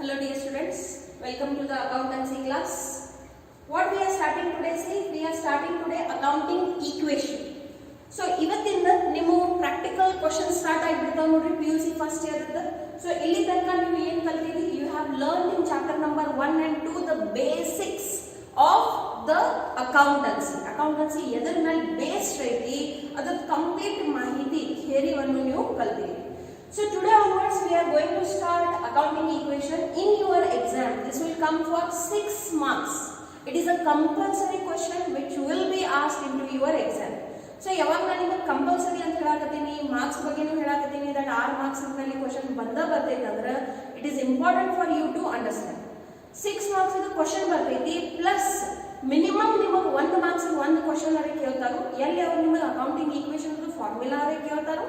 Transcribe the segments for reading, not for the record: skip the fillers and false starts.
Hello dear students, welcome to the accountancy class. What we are starting today, see, we are starting today accounting equation. So ಇವತ್ತಿಂದ ನೀವು practical questions start ಆಗಿಬಿಡ್ತಾವ ನೋಡ್ರಿ PUC first year ಇದ್ದ. So ಇಲ್ಲಿ ತನಕ ನೀವು ಏನು ಕಲ್ತಿದ್ರಿ, you have learned in chapter number 1 and 2 the basics of the accountancy. Accountancy ಎದರ ಮೇಲೆ based ಐತಿ ಅದರ ಕಂಪ್ಲೀಟ್ ಮಾಹಿತಿ ಥಿಯರಿವನ್ನು ನೀವು ಕಲ್ತಿರಿ. So today onwards we are going to start accounting equation in your exam. This will come for 6 marks. It is a compulsory question which will be asked into your exam. So ಯಾವಾಗ ನಾನು ನಿಮಗೆ compulsory ಅಂತ ಹೇಳಕತ್ತೀನಿ, marks ಬಗ್ಗೆನೂ ಹೇಳಕತ್ತೀನಿ, that 6 marks ಅಂತಲ್ಲಿ question ಬರ್ತೈತೆ ಅಂದ್ರೆ it is important for you to understand. 6 marks ಇದು ಕ್ವಶನ್ ಬರ್ತೈತಿ, ಪ್ಲಸ್ ಮಿನಿಮಮ್ ನಿಮಗೆ 1 ಮಾರ್ಕ್ಸ್ ಒಂದು ಕ್ವಶನ್ ಅವರೇ ಕೇಳ್ತಾರೋ, ಎಲ್ಲಿ ಅವ್ರು ನಿಮಗೆ ಅಕೌಂಟಿಂಗ್ ಈಕ್ವೇಷನ್ ಫಾರ್ಮುಲಾ ಅವರೇ ಕೇಳ್ತಾರೋ,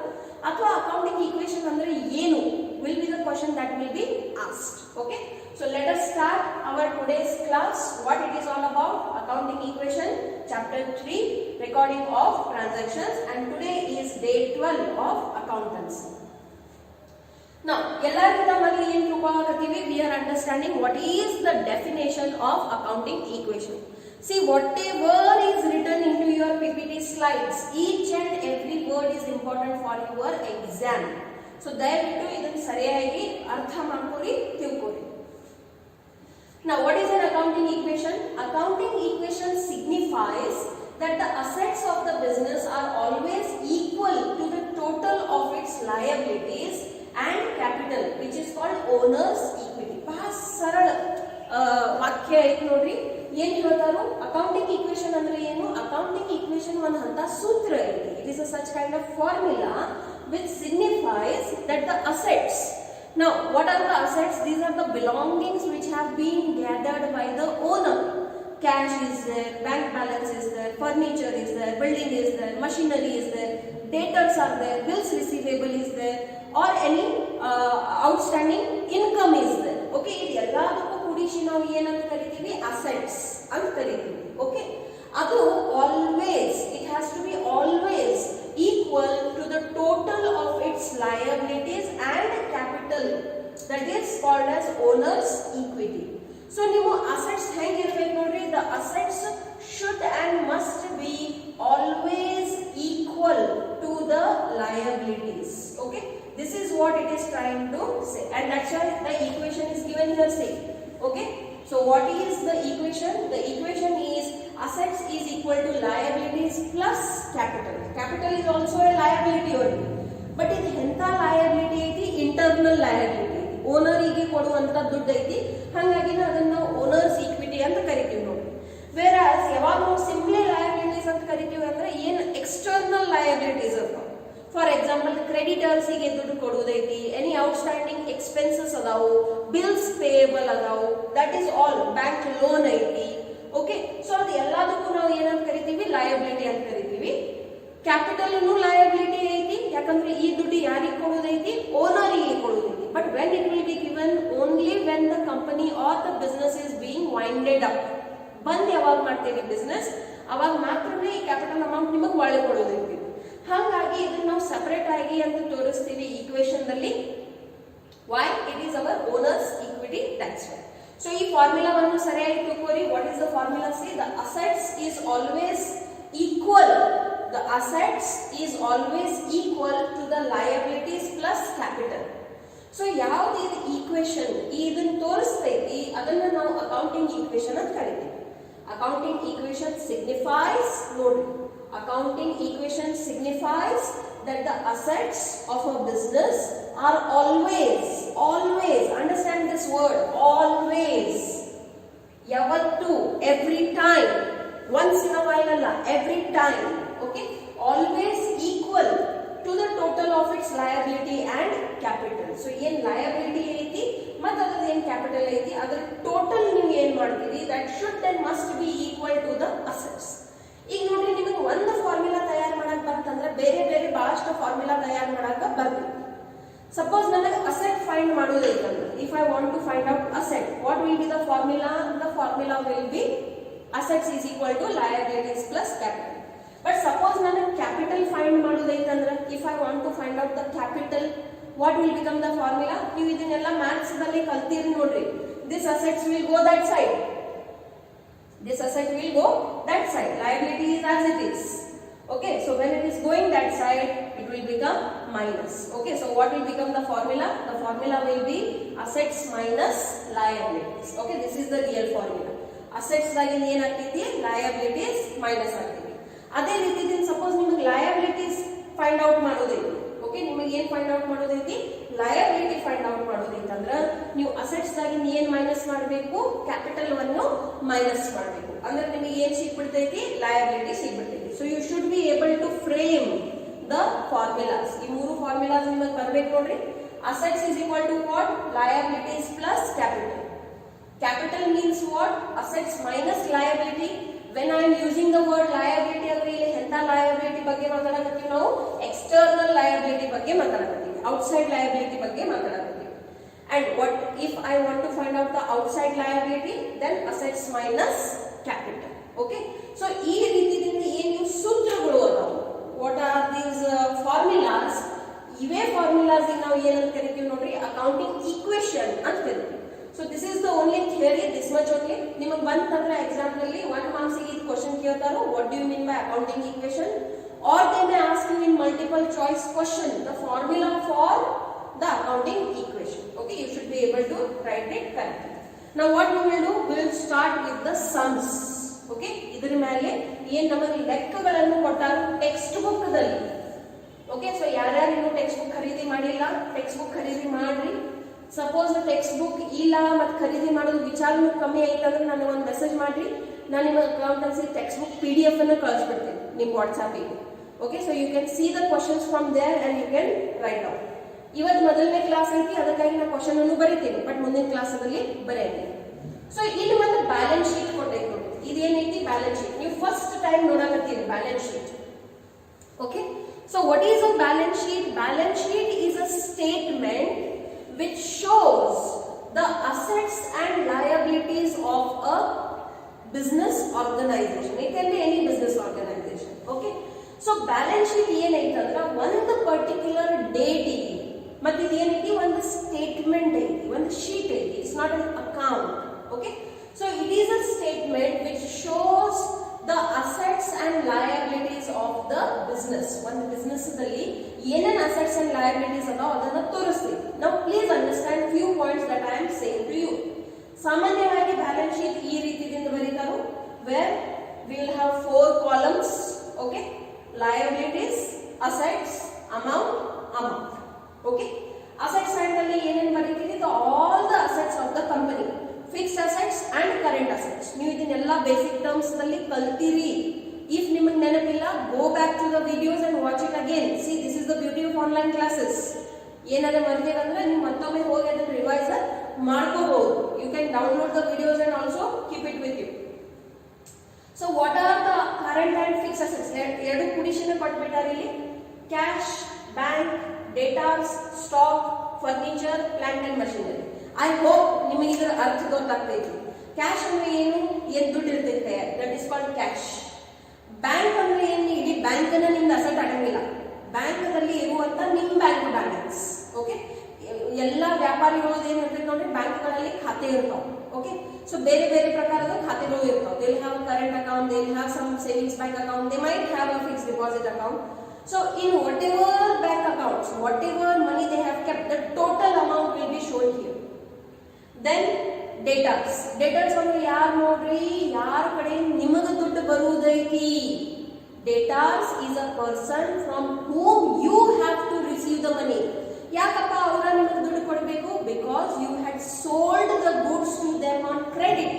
ಅಥವಾ ಅಕೌಂಟಿಂಗ್ ಈಕ್ವೇಷನ್ ಅಂದ್ರೆ ಏನು will be the question that will be asked. Okay, so let us start our today's class. What it is all about: accounting equation, chapter 3, recording of transactions, and today is day 12 of accountancy. Now ಎಲ್ಲರಿಗಿಂತ ಮೊದಲು ಏನು ತಿಳ್ಕೊಳ್ಳಾಕತ್ತೀವಿ, we are understanding what is the definition of accounting equation. See, whatever is written into your PPT slides, each and every word is important for your exam. So ದಯವಿಟ್ಟು ಇದನ್ನು ಸರಿಯಾಗಿ ಅರ್ಥ ಮಾಡ್ಕೊಳ್ಳಿ, ತಿಳ್ಕೊಳ್ಳಿ. Now what is an accounting equation? Accounting equation signifies that the assets of the business are always equal to the total of its liabilities and capital, which is called owner's equity. ಬಹಳ ಸರಳ ವಾಕ್ಯ ಐತಿ ನೋಡ್ರಿ. ಏನ್ ಹೇಳ್ತಾರೋ, accounting equation ಅಂದ್ರೆ ಏನು? Accounting equation ಒಂದು ಹಂತ ಸೂತ್ರ ಐತಿ. It is a such kind of formula which signifies that the assets. Now what are the assets? These are the belongings which have been gathered by the owner. Cash is there, bank balance is there, furniture is there, building is there, machinery is there, debtors are there, bills receivable is there, or any outstanding income is there. Okay, ಇದು ಎಲ್ಲದಕ್ಕೂ ಕೂಡಿಸಿ ನಾವು ಏನಂತ ಕರಿತೀವಿ? Assets ಅಂತ ಕರಿತೀವಿ. Okay, ಅದು always, it has to be always equal to the total of its liabilities and capital, that is called as owner's equity. So ನೀವು assets ಹೆಂಗೆ ಇರಬೇಕು ನೋಡ್ರಿ, the assets should and must be always equal to the liabilities. Okay, this is what it is trying to say, and that's why the equation is given here. Say, okay, so what is the equation? The equation is assets is equal to liabilities plus capital. Capital is also a liability only, but ಇದು ಎಂತ liability ಐತಿ? Internal liability ಐತಿ, ಓನರಿಗೆ ಕೊಡುವಂತ ದುಡ್ಡು ಐತಿ. ಹಾಗಾಗಿ ಅದನ್ನ ನಾವು ಓನರ್ಸ್ ಈಕ್ವಿಟಿ ಅಂತ ಕರಿತೀವಿ ನೋಡಿ. ವೇರಾಸ್ ಯಾವಾಗ ನಾವು ಸಿಂಪ್ಲಿ ಲಯಬಿಲಿಟೀಸ್ ಅಂತ ಕರಿತೀವಿ ಅಂದ್ರೆ ಏನು ಎಕ್ಸ್ಟರ್ನಲ್ ಲಯಬಿಲಿಟೀಸ್ ಅದಾವ. ಫಾರ್ ಎಕ್ಸಾಂಪಲ್, ಕ್ರೆಡಿಟರ್ಸಿಗೆ ದುಡ್ಡು ಕೊಡುವುದೈತಿ, ಎನಿ ಔಟ್ಸ್ಟ್ಯಾಂಡಿಂಗ್ ಎಕ್ಸ್ಪೆನ್ಸಸ್ ಅದಾವು, ಬಿಲ್ಸ್ ಪೇಯಬಲ್ ಅದಾವು, that is all. Bank loan ಐತಿ. ಓಕೆ, ಸೊ ಅದು ಎಲ್ಲದಕ್ಕೂ ನಾವು ಏನಂತ ಕರಿತೀವಿ? ಲಯಬಿಲಿಟಿ ಅಂತ ಕರಿತೀವಿ. ಕ್ಯಾಪಿಟಲ್ ಲಯಬಿಲಿಟಿ ಐತಿ, ಯಾಕಂದ್ರೆ ಈ ದುಡ್ಡು ಯಾರಿಗೆ ಕೊಡುವುದೈತಿ? ಓನರಿಗೆ ಕೊಡುವುದೈತಿ. But when it will be given only when the company or the business is being winded up. ಬಂದ್ ಯಾವಾಗ ಮಾಡ್ತೇವೆ ಬಿಸ್ನೆಸ್, ಅವಾಗ ಮಾತ್ರನೇ ಈ ಕ್ಯಾಪಿಟಲ್ ಅಮೌಂಟ್ ನಿಮಗೆ ಒಳ್ಳೆ ಕೊಡುವುದೈತಿ. ಹಾಗಾಗಿ ಇದನ್ನ ನಾವು ಸಪರೇಟ್ ಆಗಿ ಅಂತ ತೋರಿಸ್ತೀವಿ ಈಕ್ವೇಶನ್ ದಲ್ಲಿ. Why? It is our owners equity, that's why. So ಈ ಫಾರ್ಮುಲಾವನ್ನು ಸರಿಯಾಗಿ ತಿಳ್ಕೋರಿ. What is the formula? See, the assets is always equal. The assets is always equal to the liabilities plus capital. So ಯಾವುದು ಇದು equation ಇದನ್ನ ತೋರಿಸ್ತೈತಿ, ಅದನ್ನ ನಾವು accounting equation ಅಂತ ಕರಿತೀವಿ. ಅಕೌಂಟಿಂಗ್ ಈಕ್ವೇಶನ್ ಸಿಗ್ನಿಫೈಸ್, ನೋಡಿ, accounting equation signifies that the assets of a business are always, understand this word, always, ಯಾವತ್ತು, every time, once in a while ಅಲ್ಲ, every time. Okay, always equal to the total of its liability and capital. So ಏನ್ liability ಐತಿ ಮತ್ತು ಅದರ ಏನ್ capital ಐತಿ, ಅದರ total ನೀವು ಏನ್ ಮಾಡ್ತೀರಿ, that should and must be equal to the assets. ಈಗ ನೋಡಿ, ನಿಮಗೆ ಒಂದು ಫಾರ್ಮುಲಾ ತಯಾರು ಮಾಡಕ್ ಬಂತಂದ್ರೆ ಬೇರೆ ಬೇರೆ ಬಹಳಷ್ಟು ಫಾರ್ಮುಲಾ ತಯಾರು ಮಾಡಕ ಬರ್ತದೆ. ಸಪೋಸ್ ನನಗೆ ಅಸೆಟ್ ಫೈಂಡ್ ಮಾಡೋದೈತಂದ್ರೆ, if I want to find out asset, what will be the formula? The formula will be assets is equal to liabilities plus capital. But suppose ನಾನು ಕ್ಯಾಪಿಟಲ್ ಫೈಂಡ್ ಮಾಡೋದೈತಂದ್ರೆ, if I want to find out the capital, what will become the formula? ನೀವು ಇದನ್ನೆಲ್ಲ maths ದಲ್ಲಿ ಕಲ್ತೀರಿ ನೋಡ್ರಿ. This assets will go that side. This asset will go that side. Liability is as it is. Okay, so when it is going that side, it will become minus. Okay, so what will become the formula? The formula will be assets minus liabilities. Okay, this is the real formula. Assets ದಾಗಿ ಏನು ಆಗ್ತೈತಿ? Liabilities minus ಆಗ್ತೈತಿ. ಅದೇ ರೀತಿ suppose ನಿಮಗೆ liabilities find out ಮಾಡೋದೈತಿ. Okay, ನಿಮಗೆ ಏನು find out ಮಾಡೋದೈತಿ? Liability find out ಮಾಡೋದೈತೆ ಅಂದ್ರೆ ನೀವು ಅಸೆಟ್ಸ್ ದಾಗಿ ಏನ್ ಮೈನಸ್ ಮಾಡಬೇಕು? ಕ್ಯಾಪಿಟಲ್ ಅನ್ನು ಮೈನಸ್ ಮಾಡಬೇಕು. ಅಂದ್ರೆ ನಿಮಗೆ ಏನ್ ಸಿಗ್ಬಿಡ್ತೈತಿ? ಲಯಬಿಲಿಟಿ ಸಿಗ್ಬಿಡ್ತೈತಿ. So you should be able to frame the formulas. ಈ ಮೂರು ಫಾರ್ಮುಲಾಸ್ ನಿಮಗೆ ಬರ್ಬೇಕು ನೋಡ್ರಿ. Assets is equal to what? Liabilities plus capital. Capital means what? Assets minus liability. when I am using the word liability ಅಂದ್ರೆ ಇಲ್ಲಿ ಎಂತ liability ಬಗ್ಗೆ ಮಾತಾಡಕತ್ತೀವಿ ನಾವು? external liability ಬಗ್ಗೆ ಮಾತಾಡಕತ್ತೀವಿ, outside liability ಬಗ್ಗೆ ಮಾತಾಡಕತ್ತೀವಿ. and what if I want to find out the outside liability? then assets minus capital. okay, so ಈ ರೀತಿಯಿಂದ ಏನು ಸೂತ್ರಗಳು ಅದಾವು, what are these formulas? ಇವೇ ಫಾರ್ಮುಲಾಸ್ ನಾವು ಏನಂತ ಕರಿತೀವಿ ನೋಡ್ರಿ? ಅಕೌಂಟಿಂಗ್ ಈಕ್ವೇಷನ್ ಅಂತ ಕರಿತೀವಿ. So this is the only theory, this much only. ನಿಮಗೆ ಬಂತಂದ್ರೆ ಎಕ್ಸಾಮ್ ನಲ್ಲಿ 1 ಮಾರ್ಕ್ಸ್ ಗೆ ಈ question ಕೇಳ್ತಾರೋ, what do you mean by accounting equation? or they may ask you in multiple choice question the formula for the accounting equation. okay, you should be able to write it correctly. now what we will do, we will start with the sums. okay, ಇದರ ಮೇಲೆ ಏನು ನಮಗೆ ಲೆಕ್ಕಗಳನ್ನು ಕೊಟ್ಟಾರು text book ದಲ್ಲಿ. okay, so ಯಾರ್ಯಾರು ಇನ್ನೂ text book ಖರೀದಿ ಮಾಡಿಲ್ಲ, text book ಖರೀದಿ ಮಾಡ್ರಿ. ಸಪೋಸ್ ಟೆಕ್ಸ್ಟ್ ಬುಕ್ ಇಲ್ಲ ಮತ್ತು ಖರೀದಿ ಮಾಡೋದು ವಿಚಾರನೂ ಕಮ್ಮಿ ಆಯ್ತಂದ್ರೆ ನನಗೆ ಒಂದು ಮೆಸೇಜ್ ಮಾಡ್ರಿ, ನಾನು ನಿಮ್ಮ ಅಕೌಂಟೆನ್ಸಿ ಟೆಕ್ಸ್ಟ್ ಬುಕ್ PDF ಅನ್ನು ಕಳಿಸ್ಬಿಡ್ತೀನಿ ನಿಮ್ಮ ವಾಟ್ಸಾಪಿಗೆ. Okay, so you can see the questions from there and you can write down. ಇವತ್ತು ಮೊದಲನೇ ಕ್ಲಾಸ್ ಐತಿ, ಅದಕ್ಕಾಗಿ ನಾನು ಕ್ವಶನ್ ಅನ್ನು ಬರೀತೀನಿ, ಬಟ್ ಮುಂದಿನ ಕ್ಲಾಸಲ್ಲಿ ಬರೆಯಂಗಿಲ್ಲ. ಸೊ ಇಲ್ಲಿ ಒಂದು ಬ್ಯಾಲೆನ್ಸ್ ಶೀಟ್ ಕೊಟ್ಟೈತಿ ನೋಡಿ, ಇದೇನೈತಿ? Balance sheet. ನೀವು ಫಸ್ಟ್ ಟೈಮ್ ನೋಡಕತ್ತೀರಿ balance sheet. Okay, so what is a balance sheet? Balance sheet is a statement which shows the assets and liabilities of a business organization. It can be any business organization. okay, so balance sheet ಏನಾಯ್ತಂದ್ರೆ ಒಂದು particular date ಇದೆ ಮತ್ತೆ ಇದೇನೈತಿ? ಒಂದು statement ಐತಿ, ಒಂದು sheet ಐತಿ. It's not an account. okay, so it is a statement which shows the assets and liabilities of the business. ಒಂದು business ದಲ್ಲಿ ಏನೇನ್ ಅಸೆಟ್ಸ್ ಅಂಡ್ ಲಯಬಿಲಿಟೀಸ್ ಅದಾವ ಅದನ್ನ ತೋರಿಸ್ತೀವಿ. now please understand few points that I am saying to you. ಸಾಮಾನ್ಯವಾಗಿ balance sheet ಈ ರೀತಿಯಿಂದ ಬರೀತಾರೋ, where we will have 4 columns. okay, liabilities, assets, amount. okay, assets side ಅಲ್ಲಿ ಏನೇನ್ ಬರೀತೀವಿ? all the assets of the company, fixed assets and current assets. ನೀವು ಇದನ್ನೆಲ್ಲ basic terms ನಲ್ಲಿ ಕಲ್ತೀರಿ. If ನಿಮಗೆ ನೆನಪಿಲ್ಲ, go back to the videos and watch it again. See, this is the beauty of online classes. ಏನಾದ್ರೆ ಮರ್ತೀರಂದ್ರೆ ನೀವು ಮತ್ತೊಮ್ಮೆ ಹೋಗಿ ಅದನ್ನ ರಿವೈಸ್ ಮಾಡ್ಕೋಬಹುದು. You can download the videos and also keep it with you. So what are the current and fix assets? ಎರಡು ಕುಡಿಷನ್ ಕೊಟ್ಬಿಟ್ಟಾರೆ ಇಲ್ಲಿ. Cash, bank, debtors, stock, furniture, plant and machinery. I hope ನಿಮಗೆ ಇದರ ಅರ್ಥ ಗೊತ್ತಾಗ್ತೈತಿ. ಕ್ಯಾಶ್ ಅಂದ್ರೆ ಏನು? ಏನ್ ದುಡ್ಡು ಇರ್ತೈತೆ, that is called cash. Bank ಅಂದ್ರೆ ಏನು? ಇಡೀ ಬ್ಯಾಂಕ್ ಅನ್ನ ನಿಮ್ದು ಅಸೆಟ್ ಆಗಂಗಿಲ್ಲ. ಬ್ಯಾಂಕ್ ನಲ್ಲಿ ಇರುವಂತ ನಿಮ್ ಬ್ಯಾಂಕ್ ಬ್ಯಾಲೆನ್ಸ್. ಓಕೆ, ಎಲ್ಲ ವ್ಯಾಪಾರಿಗಳು ಏನ್ ಇರ್ತೈತೆ ನೋಡ್ರಿ, ಬ್ಯಾಂಕ್ಗಳಲ್ಲಿ ಖಾತೆ ಇರ್ತಾವ. ಓಕೆ, ಸೊ ಬೇರೆ ಬೇರೆ ಪ್ರಕಾರದ ಖಾತೆಗಳು ಇರ್ತಾವ. They will have current account, they will have some savings bank account, they might have a fixed deposit account. So in whatever bank accounts, whatever money they have kept, the total amount will be shown here. Then debtors. Debtors ಅಂದ್ರೆ ಯಾರು ನೋಡ್ರಿ? ಯಾರ ಕಡೆ ನಿಮಗೆ ದುಡ್ಡು ಬರುವುದೈತಿ. debtors is a person from whom you have to receive the money. ಯಾಕಪ್ಪ ಅವರ ನಿಮಗೆ ದುಡ್ಡು ಕೊಡಬೇಕು? because you had sold the goods to them on credit.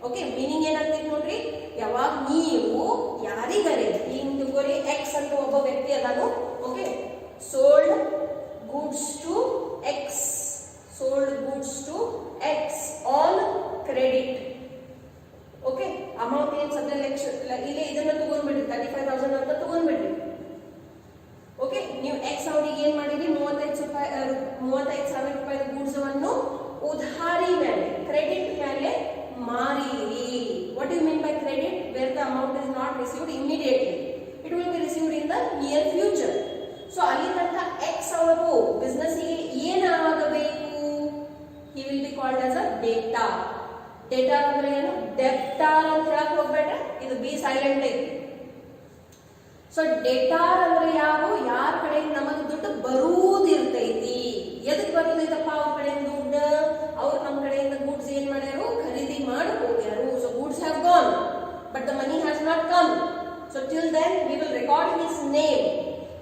Okay, meaning ಏನಾಗ್ತೈತಿ ನೋಡ್ರಿ, ಯಾವಾಗ ನೀವು ಯಾರಿಗಾರೆ ಹಿಂಗ್ ತಗೋರಿ ಎಕ್ಸ್ ಅಂತ ಒಬ್ಬ ವ್ಯಕ್ತಿ ಅದಾನು. Okay, sold goods to X, sold goods to X on credit. Okay, amount ಏನು ಸದ್ಯ ಇಲ್ಲಿ ಇದನ್ನ ತಗೊಂಡ್ಬಿಡ್ರಿ, 35,000 ಅಂತ ತಗೊಂಡ್ಬಿಡ್ರಿ. ಓಕೆ, ನೀವು ಎಕ್ಸ್ ಅವರಿಗೆ ಏನ್ ಮಾಡಿರಿ? 35,000 ರೂಪಾಯಿ ಗೂಡ್ಸ್ ಅನ್ನು ಉಧಾರಿ ಮೇಲೆ, ಕ್ರೆಡಿಟ್ ಮೇಲೆ ಮಾರಿರಿ. What you mean by credit? Where the amount is not received immediately, it will be received in the near future. So ಅಲ್ಲಿ ತನಕ ಎಕ್ಸ್ ಅವರು ಬಿಸ್ನೆಸ್ ಗೆ called as a debtor. Debtor ಅಂದ್ರೆ ಏನು? ಡೆಪ್ಟಾರ್ ಅಂತ ಹೇಳಕ್ ಹೋಗ್ಬೇಡ, ಇದು ಬಿ ಸೈಲೆಂಟ್ ಐತಿ. ಸೊ ಡೇಟಾರ್ ಅಂದ್ರೆ ಯಾರು? ಯಾರ ಕಡೆಯಿಂದ ನಮಗೆ ದುಡ್ಡು ಬರುವುದಿರ್ತೈತಿ. ಎದಕ್ ಬರುದೈತಪ್ಪ ಅವ್ರ ಕಡೆಯಿಂದ ದುಡ್ಡು? ಅವ್ರು ನಮ್ಮ ಕಡೆಯಿಂದ ಗೂಡ್ಸ್ ಏನ್ ಮಾಡ್ಯಾರು? ಖರೀದಿ ಮಾಡಿ ಹೋಗ್ಯಾರು. So goods have gone but the money has not come. So till then we will record his name.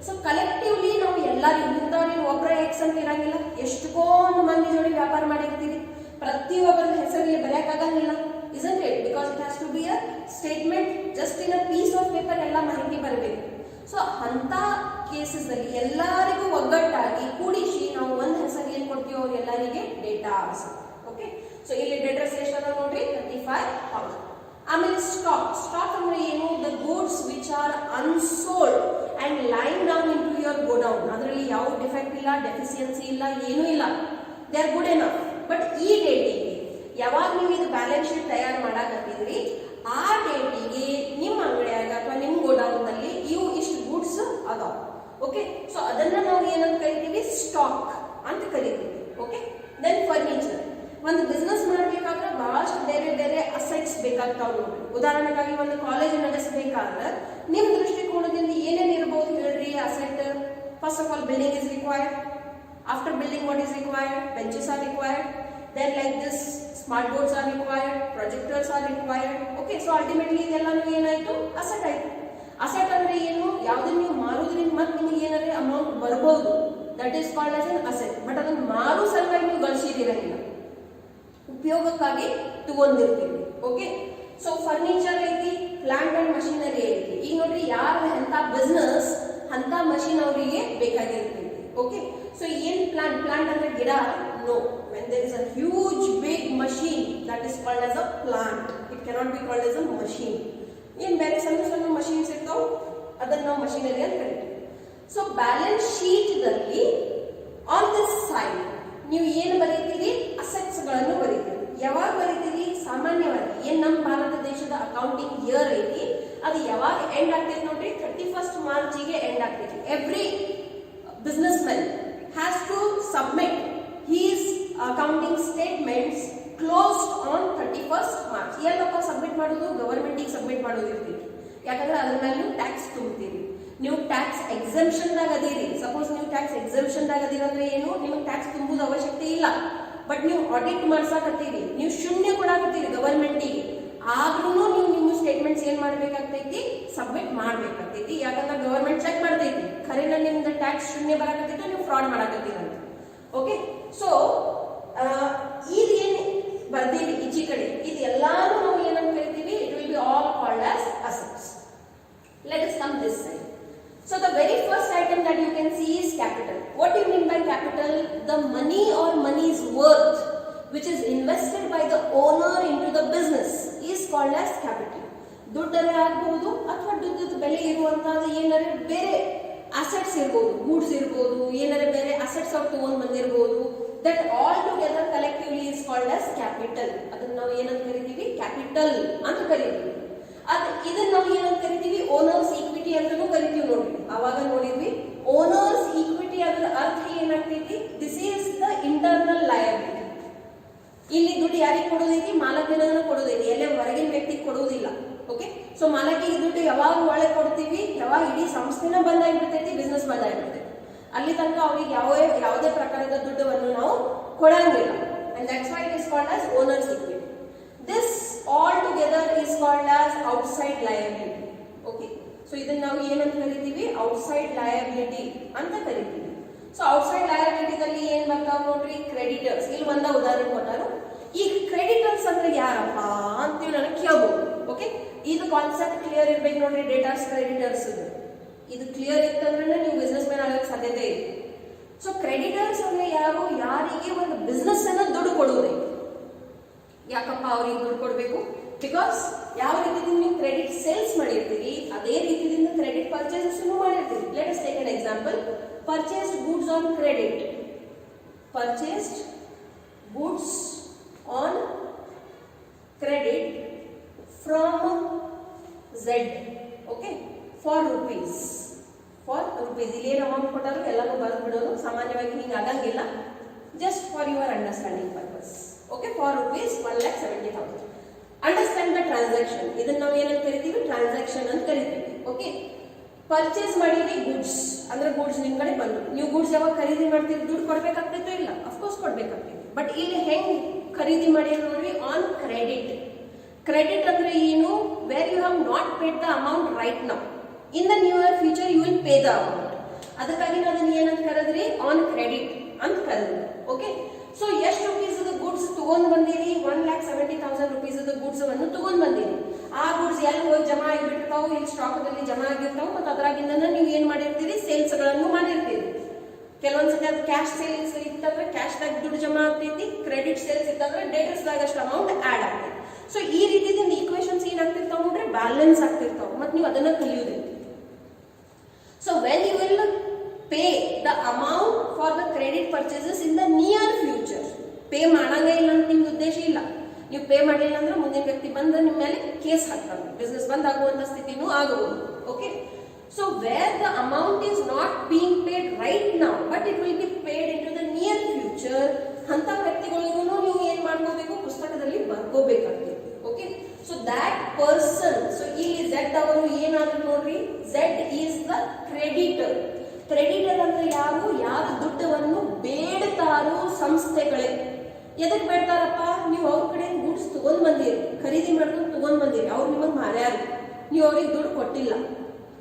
So collectively ನಾವು ಎಲ್ಲರಿಗೂ ಇಂಥವ್ರಿಗೆ ಒಬ್ಬರ ಎಕ್ಸ್ ಅಂತ ಇರಂಗಿಲ್ಲ, ಎಷ್ಟೊಂದು ಮಂದಿ ಜೋಡಿ ವ್ಯಾಪಾರ ಮಾಡಿರ್ತೀವಿ, ಪ್ರತಿಯೊಬ್ಬರ ಹೆಸರಲ್ಲಿ ಬರೆಯಕ್ಕಾಗಂಗಿಲ್ಲ. isn't it? Because it has to be a statement just in a piece of paper ಎಲ್ಲ ಮಾಹಿತಿ ಬರಬೇಕು. ಸೊ ಅಂತ ಕೇಸಸ್ ಅಲ್ಲಿ ಎಲ್ಲರಿಗೂ ಒಗ್ಗಟ್ಟಾಗಿ ಕೂಡಿಸಿ ನಾವು ಒಂದು ಹೆಸರು ಏನ್ ಕೊಡ್ತೀವಿ ಅವ್ರು ಎಲ್ಲರಿಗೆ ಡೇಟಾಸ್. ಓಕೆ, ಸೊ ಇಲ್ಲಿ ಡೇಟಾಸ್ ಎಷ್ಟದ ನೋಡ್ರಿ, 35,000. ಆಮೇಲೆ ಸ್ಟಾಕ್. ಸ್ಟಾಕ್ ಅಂದ್ರೆ ಏನು? The goods which are unsold and lying down into your godown. ಅದರಲ್ಲಿ ಯಾವ ಡಿಫೆಕ್ಟ್ ಇಲ್ಲ, ಡೆಫಿಸಿಯನ್ಸಿ ಇಲ್ಲ, ಏನೂ ಇಲ್ಲ, they are good enough. But ಈ ಡೇಟಿಗೆ ಯಾವಾಗ ನೀವು ಇದು ಬ್ಯಾಲೆನ್ಸ್ ಶೀಟ್ ತಯಾರು ಮಾಡಾಕತ್ತಿದ್ರಿ, ಆ ಡೇಟಿಗೆ ನಿಮ್ಮ ಅಂಗಡಿಯಾಗ ಅಥವಾ ನಿಮ್ಮ ಗೋಡೌನ್ ನಲ್ಲಿ ಇವು ಇಷ್ಟು ಗೂಡ್ಸ್ ಅದಾವ. ಓಕೆ, ಸೊ ಅದನ್ನ ನಾವು ಏನಂತ ಕರಿತೀವಿ? ಸ್ಟಾಕ್ ಅಂತ ಕರಿತೀವಿ. Okay, then furniture. ಒಂದು ಬಿಸ್ನೆಸ್ ಮಾಡಬೇಕಾದ್ರೆ ಬಹಳಷ್ಟು ಬೇರೆ ಬೇರೆ ಅಸೆಟ್ಸ್ ಬೇಕಾಗ್ತಾವ ನೋಡ್ರಿ. ಉದಾಹರಣೆಗಾಗಿ ಒಂದು ಕಾಲೇಜ್ ನಡೆಸಬೇಕಾದ್ರೆ ನಿಮ್ಮ ದೃಷ್ಟಿಕೋನದಿಂದ ಏನೇನು ಇರಬಹುದು ಹೇಳ್ರಿ asset? First of all building is required. After building what is required? Benches R required. Then like this smart boards are required, projectors are required. Okay, so ultimately ಇದೆಲ್ಲನೂ ಏನಾಯ್ತು? ಅಸೆಟ್ ಆಯ್ತು. ಅಸೆಟ್ ಅಂದ್ರೆ ಏನು? ಯಾವ್ದನ್ನ ನೀವು ಮಾರುದ್ರಿಂದ ಮತ್ತೆ ನಿಮಗೆ ಏನಾದ್ರೆ ಅಮೌಂಟ್ ಬರಬಹುದು, that is called as an asset. But ಅದನ್ನ ಮಾರು ಸಲುವಾಗಿ ನೀವು ಗಳಿಸಿದಿರಂಗಿಲ್ಲ, ಉಪಯೋಗಕ್ಕಾಗಿ ತಗೊಂಡಿರ್ತೀವಿ. ಓಕೆ, ಸೊ ಫರ್ನಿಚರ್ ಐತಿ, ಪ್ಲಾಂಟ್ ಅಂಡ್ ಮಷಿನರಿ ಐತಿ. ಈಗ ನೋಡ್ರಿ, ಯಾರ ಎಂತ ಬಿಸ್ನೆಸ್ ಅಂತ ಮಷಿನ್ ಅವರಿಗೆ ಬೇಕಾಗಿರ್ತೈತಿ. ಓಕೆ, ಸೊ ಏನ್ ಪ್ಲಾಂಟ್ ಅಂದ್ರೆ ಗಿಡ? No, when there is a huge big machine, that is called as a plant. It cannot be called as a machine. In ಬೇರೆ ಸಣ್ಣ ಸಣ್ಣ machines ಇರ್ತಾವ, ಅದನ್ನ ನಾವು machinery ಅಂತ ಕರಿತೀವಿ. ಸೊ ಬ್ಯಾಲೆನ್ಸ್ ಶೀಟ್ ದಲ್ಲಿ ಆನ್ ದಿಸ್ ಸೈಡ್ ನೀವು ಏನು ಬರೀತೀರಿ? ಅಸೆಟ್ಸ್ ಗಳನ್ನು ಬರೀತೀರಿ. ಯಾವಾಗ ಬರೀತೀರಿ? ಸಾಮಾನ್ಯವಾಗಿ ಏನ್ ನಮ್ಮ ಭಾರತ ದೇಶದ ಅಕೌಂಟಿಂಗ್ ಇಯರ್ ಐತಿ, ಅದು ಯಾವಾಗ ಎಂಡ್ ಆಗ್ತೈತಿ ನೋಡ್ರಿ? 31st ಮಾರ್ಚ್ಗೆ ಎಂಡ್ ಆಗ್ತೈತಿ. Every businessman has to submit his accounting statements closed on 31st March. ಎಲ್ಲಪ್ಪ ಸಬ್ಮಿಟ್ ಮಾಡೋದು? ಗವರ್ಮೆಂಟಿಗೆ ಸಬ್ಮಿಟ್ ಮಾಡೋದು ಇರ್ತೀವಿ. ಯಾಕಂದ್ರೆ ಅದ್ರ ಮೇಲೆ ನೀವು ಟ್ಯಾಕ್ಸ್ ತುಂಬ್ತೀರಿ. ನೀವು ಟ್ಯಾಕ್ಸ್ ಎಕ್ಸೆಂಪ್ಷನ್ ದಾಗ ಅದೀರಿ. ಸಪೋಸ್ ನೀವು ಟ್ಯಾಕ್ಸ್ ಎಕ್ಸೆಂಪ್ಷನ್ ದಾಗ ಅದೀರಿ ಅಂದ್ರೆ ಏನು? ನಿಮಗೆ ಟ್ಯಾಕ್ಸ್ ತುಂಬುದು ಅವಶ್ಯಕತೆ ಇಲ್ಲ, ಬಟ್ ನೀವು ಆಡಿಟ್ ಮಾಡ್ಸಾಕತ್ತೀರಿ, ನೀವು ಶೂನ್ಯ ಕೊಡಾಕತ್ತೀರಿ ಗವರ್ಮೆಂಟಿಗೆ. ಆದ್ರೂ ನೀವು ನಿಮ್ಮ ಸ್ಟೇಟ್ಮೆಂಟ್ಸ್ ಏನ್ ಮಾಡ್ಬೇಕಾಗ್ತೈತಿ? ಸಬ್ಮಿಟ್ ಮಾಡ್ಬೇಕಾಗ್ತೈತಿ. ಯಾಕಂದ್ರೆ ಗವರ್ಮೆಂಟ್ ಚೆಕ್ ಮಾಡ್ತೈತಿ, ಖರೇನ ನಿಮ್ದು ಟ್ಯಾಕ್ಸ್ ಶೂನ್ಯ ಬರಾಕತ್ತೈತಿ, ನೀವು ಫ್ರಾಡ್ ಮಾಡಾಕತ್ತೀರ ಅಂತ. ಓಕೆ, ಸೊ ಇದೇನು ಬರ್ದೀವಿ ಈಚೆ ಕಡೆ, ಇದು ಎಲ್ಲಾನು ನಾವು ಏನಂತ ಕರಿತೀವಿ? It will B all called as assets. Let us come this side. So the very first item that you can see is capital. What do you mean by capital? The money or money's worth which is invested by the owner into the business is called as capital. ದುಡ್ಡರೇ ಆಗಬಹುದು ಅಥವಾ ದುಡ್ಡದ ಬೆಲೆ ಇರುವಂತಹದ್ದು ಏನಾರೆ ಬೇರೆ assets ಇರಬಹುದು, goods ಇರಬಹುದು, ಏನಾರೆ ಬೇರೆ ಅಸೆಟ್ಸ್ ಅವ್ರು ತಗೊಂಡ್ ಬಂದಿರಬಹುದು. That all together collectively is called as capital. ಅದನ್ನ ನಾವು ಏನಂತ ಕರಿತೀವಿ? ಕ್ಯಾಪಿಟಲ್ ಅಂತ ಕರಿತೀವಿ. ಇದನ್ನ ನಾವು ಏನಂತ ಕರಿತೀವಿ? ಓನರ್ಸ್ ಈಕ್ವಿಟಿ ಅಂತಾನೂ ಕರಿತೀವಿ. ನೋಡ್ರಿ, ಅವಾಗ ನೋಡಿದ್ವಿ ಓನರ್ಸ್ ಈಕ್ವಿಟಿ ಅದರ ಅರ್ಥ ಏನಾಗ್ತೈತಿ? This is the internal liability. ಇಲ್ಲಿ ದುಡ್ಡು ಯಾರಿಗೆ ಕೊಡೋದೈತಿ? ಮಾಲಕನ ಕೊಡೋದೈತಿ, ಎಲ್ಲೇ ಹೊರಗಿನ ವ್ಯಕ್ತಿಗೆ ಕೊಡುವುದಿಲ್ಲ. ಓಕೆ, ಸೊ ಮಾಲಕಿಗೆ ದುಡ್ಡು ಯಾವಾಗ ಒಳಗೆ ಕೊಡ್ತೀವಿ? ಯಾವಾಗ ಇಡೀ ಸಂಸ್ಥೆನ ಬಂದಾಗಿಬಿಡ್ತೈತಿ, ಬಿಸ್ನೆಸ್ ಬಂದಾಗಿಬಿಡ್ತೈತಿ, ಅಲ್ಲಿ ತನಕ ಅವ್ರಿಗೆ ಯಾವುದೇ ಪ್ರಕಾರದ ದುಡ್ಡನ್ನು ನಾವು ಕೊಡಂಗಿಲ್ಲ. And that's why it is called as owners equity. This all together is called as outside liability. Okay, so ಇದನ್ನ ನಾವು ಏನಂತ ಕರಿತೀವಿ? ಔಟ್ಸೈಡ್ ಲಯಬಿಲಿಟಿ ಅಂತ ಕರಿತೀವಿ. ಸೊ ಔಟ್ಸೈಡ್ ಲಯಬಿಲಿಟಿದಲ್ಲಿ ಏನ್ ಬರ್ತಾವ ನೋಡ್ರಿ? ಕ್ರೆಡಿಟರ್ಸ್. ಇಲ್ಲಿ ಒಂದ ಉದಾಹರಣೆ ಕೊಟ್ಟರು. ಈ ಕ್ರೆಡಿಟರ್ಸ್ ಅಂದ್ರೆ ಯಾರಪ್ಪ ಅಂತೀವಿ ನನಗೆ ಕೇಳಬಹುದು. ಓಕೆ, ಇದು ಕಾನ್ಸೆಪ್ಟ್ ಕ್ಲಿಯರ್ ಇರ್ಬೇಕು ನೋಡ್ರಿ. ಡೇಟರ್ಸ್, ಕ್ರೆಡಿಟರ್ಸ್ ಇದು ಕ್ಲಿಯರ್ ಇತ್ತಂದ್ರೆ ನೀವು ಬಿಸ್ನೆಸ್ ಮ್ಯಾನ್ ಆಗಕ್ಕೆ ಸಾಧ್ಯತೆ ಇದೆ. ಸೊ ಕ್ರೆಡಿಟರ್ಸ್ ಅಂದ್ರೆ ಯಾರು? ಯಾರಿಗೆ ಒಂದು ಬಿಸ್ನೆಸ್ ಅನ್ನ ದುಡ್ಡು ಕೊಡುವುದೈತಿ. ಯಾಕಪ್ಪ ಅವ್ರಿಗೆ ದುಡ್ಡು ಕೊಡಬೇಕು? ಬಿಕಾಸ್ ಯಾವ ರೀತಿಯಿಂದ ನೀವು ಕ್ರೆಡಿಟ್ ಸೇಲ್ಸ್ ಮಾಡಿರ್ತೀರಿ, ಅದೇ ರೀತಿಯಿಂದ ಕ್ರೆಡಿಟ್ ಪರ್ಚೇಸಸ್ ಮಾಡಿರ್ತೀರಿ. Let us take an example. Purchased goods on credit. Purchased goods on credit from Z. Okay, for rupees. ಇಲ್ಲಿ ಏನು ಅಮೌಂಟ್ ಕೊಟ್ಟಾರು ಎಲ್ಲನೂ ಬರೆದು ಬಿಡೋದು. ಸಾಮಾನ್ಯವಾಗಿ ಹಿಂಗೆ ಆಗಂಗಿಲ್ಲ, just for your understanding purpose. Transaction. ಇದನ್ನ ನಾವು ಏನಂತ ಕರಿತೀವಿ? ಟ್ರಾನ್ಸಾಕ್ಷನ್ ಅಂತ ಕರಿತೀವಿ. ಓಕೆ, ಪರ್ಚೇಸ್ ಮಾಡಿರಿ ಗೂಡ್ಸ್ ಅಂದ್ರೆ ಗೂಡ್ಸ್ ನಿಮ್ ಕಡೆ ಬಂದು ನೀವು ಗೂಡ್ಸ್ ಯಾವಾಗ ಖರೀದಿ ಮಾಡ್ತೀರಿ ದುಡ್ಡು ಕೊಡ್ಬೇಕಾಗ್ತೈತೋ ಇಲ್ಲ? ಅಫ್ಕೋರ್ಸ್ ಕೊಡ್ಬೇಕಾಗ್ತೈತಿ. ಬಟ್ ಇಲ್ಲಿ ಹೆಂಗ್ ಖರೀದಿ ಮಾಡಿ ನೋಡ್ರಿ? On credit. ಕ್ರೆಡಿಟ್ ಅಂದ್ರೆ ಏನು? Where you have not paid the amount right now, in the near future you will pay the amount. ಅದಕ್ಕಾಗಿ ನಾವು ಅದನ್ನ ಏನಂತ ಕರೆದ್ರಿ? ಆನ್ ಕ್ರೆಡಿಟ್ ಅಂತ ಕರೆದ್ರಿ. ಓಕೆ, ಸೊ ಎಷ್ಟು ರುಪೀಸ್ ಗೂಡ್ಸ್ ತಗೊಂಡ್ ಬಂದಿರಿ? 1,70,000 rupees ಗೂಡ್ಸ್ ಅನ್ನು ತಗೊಂಡ್ ಬಂದಿರಿ. ಆ ಗೂಡ್ಸ್ ಎಲ್ಲಿ ಹೋಗಿ ಜಮಾ ಆಗಿಬಿಟ್ಟಿರ್ತಾವು, ಇಲ್ಲಿ ಸ್ಟಾಕ್ ದಲ್ಲಿ ಜಮಾ ಆಗಿರ್ತಾವು. ಮತ್ತೆ ಅದರಾಗಿಂದ ನೀವು ಏನ್ ಮಾಡಿರ್ತೀರಿ? ಸೇಲ್ಸ್ ಗಳನ್ನು ಮಾಡಿರ್ತೀರಿ. ಕೆಲವೊಂದ್ಸತಿ ಅದು ಕ್ಯಾಶ್ ಸೇಲ್ಸ್ ಇತ್ತಂದ್ರೆ ಕ್ಯಾಶ್ ದಾಗ ದುಡ್ಡು ಜಮಾ ಆಗ್ತೈತಿ, ಕ್ರೆಡಿಟ್ ಸೇಲ್ಸ್ ಇತ್ತಂದ್ರೆ ಡೇಟರ್ಸ್ ದಾಗ ಅಷ್ಟು ಅಮೌಂಟ್ ಆಡ್ ಆಗ್ತೈತಿ. ಸೊ ಈ ರೀತಿಯಿಂದ ಈಕ್ವೇಶನ್ಸ್ ಏನಾಗ್ತಿರ್ತಾವ ನೋಡ್ರಿ? ಬ್ಯಾಲೆನ್ಸ್ ಆಗ್ತಿರ್ತಾವ. ಮತ್ತೆ ನೀವು ಅದನ್ನ ಕಲಿಯೋದೈತಿ. So when you will pay the amount for the credit purchases in the near future, pay ಮಾಡಂಗೇ ಇಲ್ಲ ಅಂತ ನಿಮ್ಗೆ ಉದ್ದೇಶ ಇಲ್ಲ. ನೀವು ಪೇ ಮಾಡಿಲ್ಲ ಅಂದ್ರೆ ಮುಂದಿನ ವ್ಯಕ್ತಿ ಬಂದು ನಿಮ್ಮ ಮೇಲೆ ಕೇಸ್ ಹಾಕ್ತಾರೆ, ಬಿಸ್ನೆಸ್ ಬಂದ್ ಆಗುವಂತ ಸ್ಥಿತಿನೂ ಆಗಬಹುದು. Okay, so where the amount is not being paid right now but it will be paid in to the near future, ಅಂತ ವ್ಯಕ್ತಿಗಳಿಗೂ ನೀವು ಏನ್ ಮಾಡ್ಕೋಬೇಕು? ಪುಸ್ತಕದಲ್ಲಿ ಬರ್ಕೋಬೇಕಾಗ್ತದೆ. Okay, so that person, so ಇಲ್ಲಿ ಝೆಡ್ ಅವರು ಏನಾದ್ರು ನೋಡ್ರಿ, Z is the creditor. Creditor ಅಂದ್ರೆ ಯಾರು? ಯಾರು ದುಡ್ಡವನ್ನು ಬೇಡ್ತಾರೋ ಸಂಸ್ಥೆಗಳೇ. ಎದಕ್ ಬೇಡ್ತಾರಪ್ಪ? ನೀವು ಅವ್ರ ಕಡೆ ಗೂಡ್ಸ್ ತಗೊಂಡ್ ಬಂದಿರಿ, ಖರೀದಿ ಮಾಡ್ಕೊಂಡು ತಗೊಂಡ್ ಬಂದಿರಿ, ಅವ್ರು ನಿಮಗ್ ಮಾರ್ಯಾರು, ನೀವು ಅವ್ರಿಗೆ ದುಡ್ಡು ಕೊಟ್ಟಿಲ್ಲ,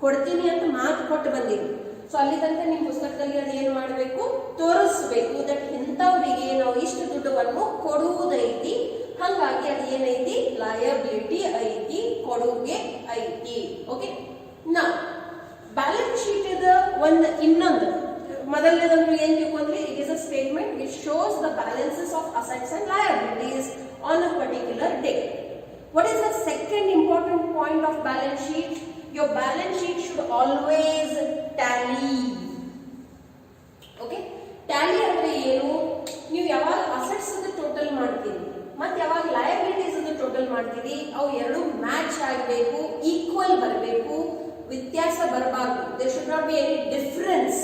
ಕೊಡ್ತೀನಿ ಅಂತ ಮಾತು ಕೊಟ್ಟು ಬಂದಿರಿ. ಸೊ ಅಲ್ಲಿ ತನಕ ನಿಮ್ ಪುಸ್ತಕದಲ್ಲಿ ಅದೇನ್ ಮಾಡ್ಬೇಕು? ತೋರಿಸ್ಬೇಕು ದಟ್ ಇಂಥವ್ರಿಗೆ ನಾವು ಇಷ್ಟು ದುಡ್ಡವನ್ನು ಕೊಡುವುದೈತಿ, ಹಂಗಾಗಿ ಅದು ಏನೈತಿ? ಲಯಬಿಲಿಟಿ ಐತಿ, ಕೊಡುಗೆ ಐತಿ. ಓಕೆ, ನಾ ಬ್ಯಾಲೆನ್ಸ್ ಶೀಟ್ ಇದ ಒಂದು ಇನ್ನೊಂದು ಮೊದಲನೇದಂದ್ರೆ ಏನ್ ತಿಳ್ಕೊಂಡ್ರಿ? It is a statement which shows the balances of assets and liabilities on a particular day. What is the second important point of balance sheet? Your balance sheet should always tally. Okay, tally ಅಂದ್ರೆ ಏನು? ನೀವು ಯಾವಾಗ assets total ಮಾಡ್ತೀರಿ ಮತ್ತೆ ಯಾವಾಗ liabilities total ಮಾಡ್ತೀರಿ, ಅವು ಎರಡು ಮ್ಯಾಚ್ ಆಗಬೇಕು, ಈಕ್ವಲ್ ಬರಬೇಕು, ವ್ಯತ್ಯಾಸ ಬರಬಾರದು. There should not be any difference.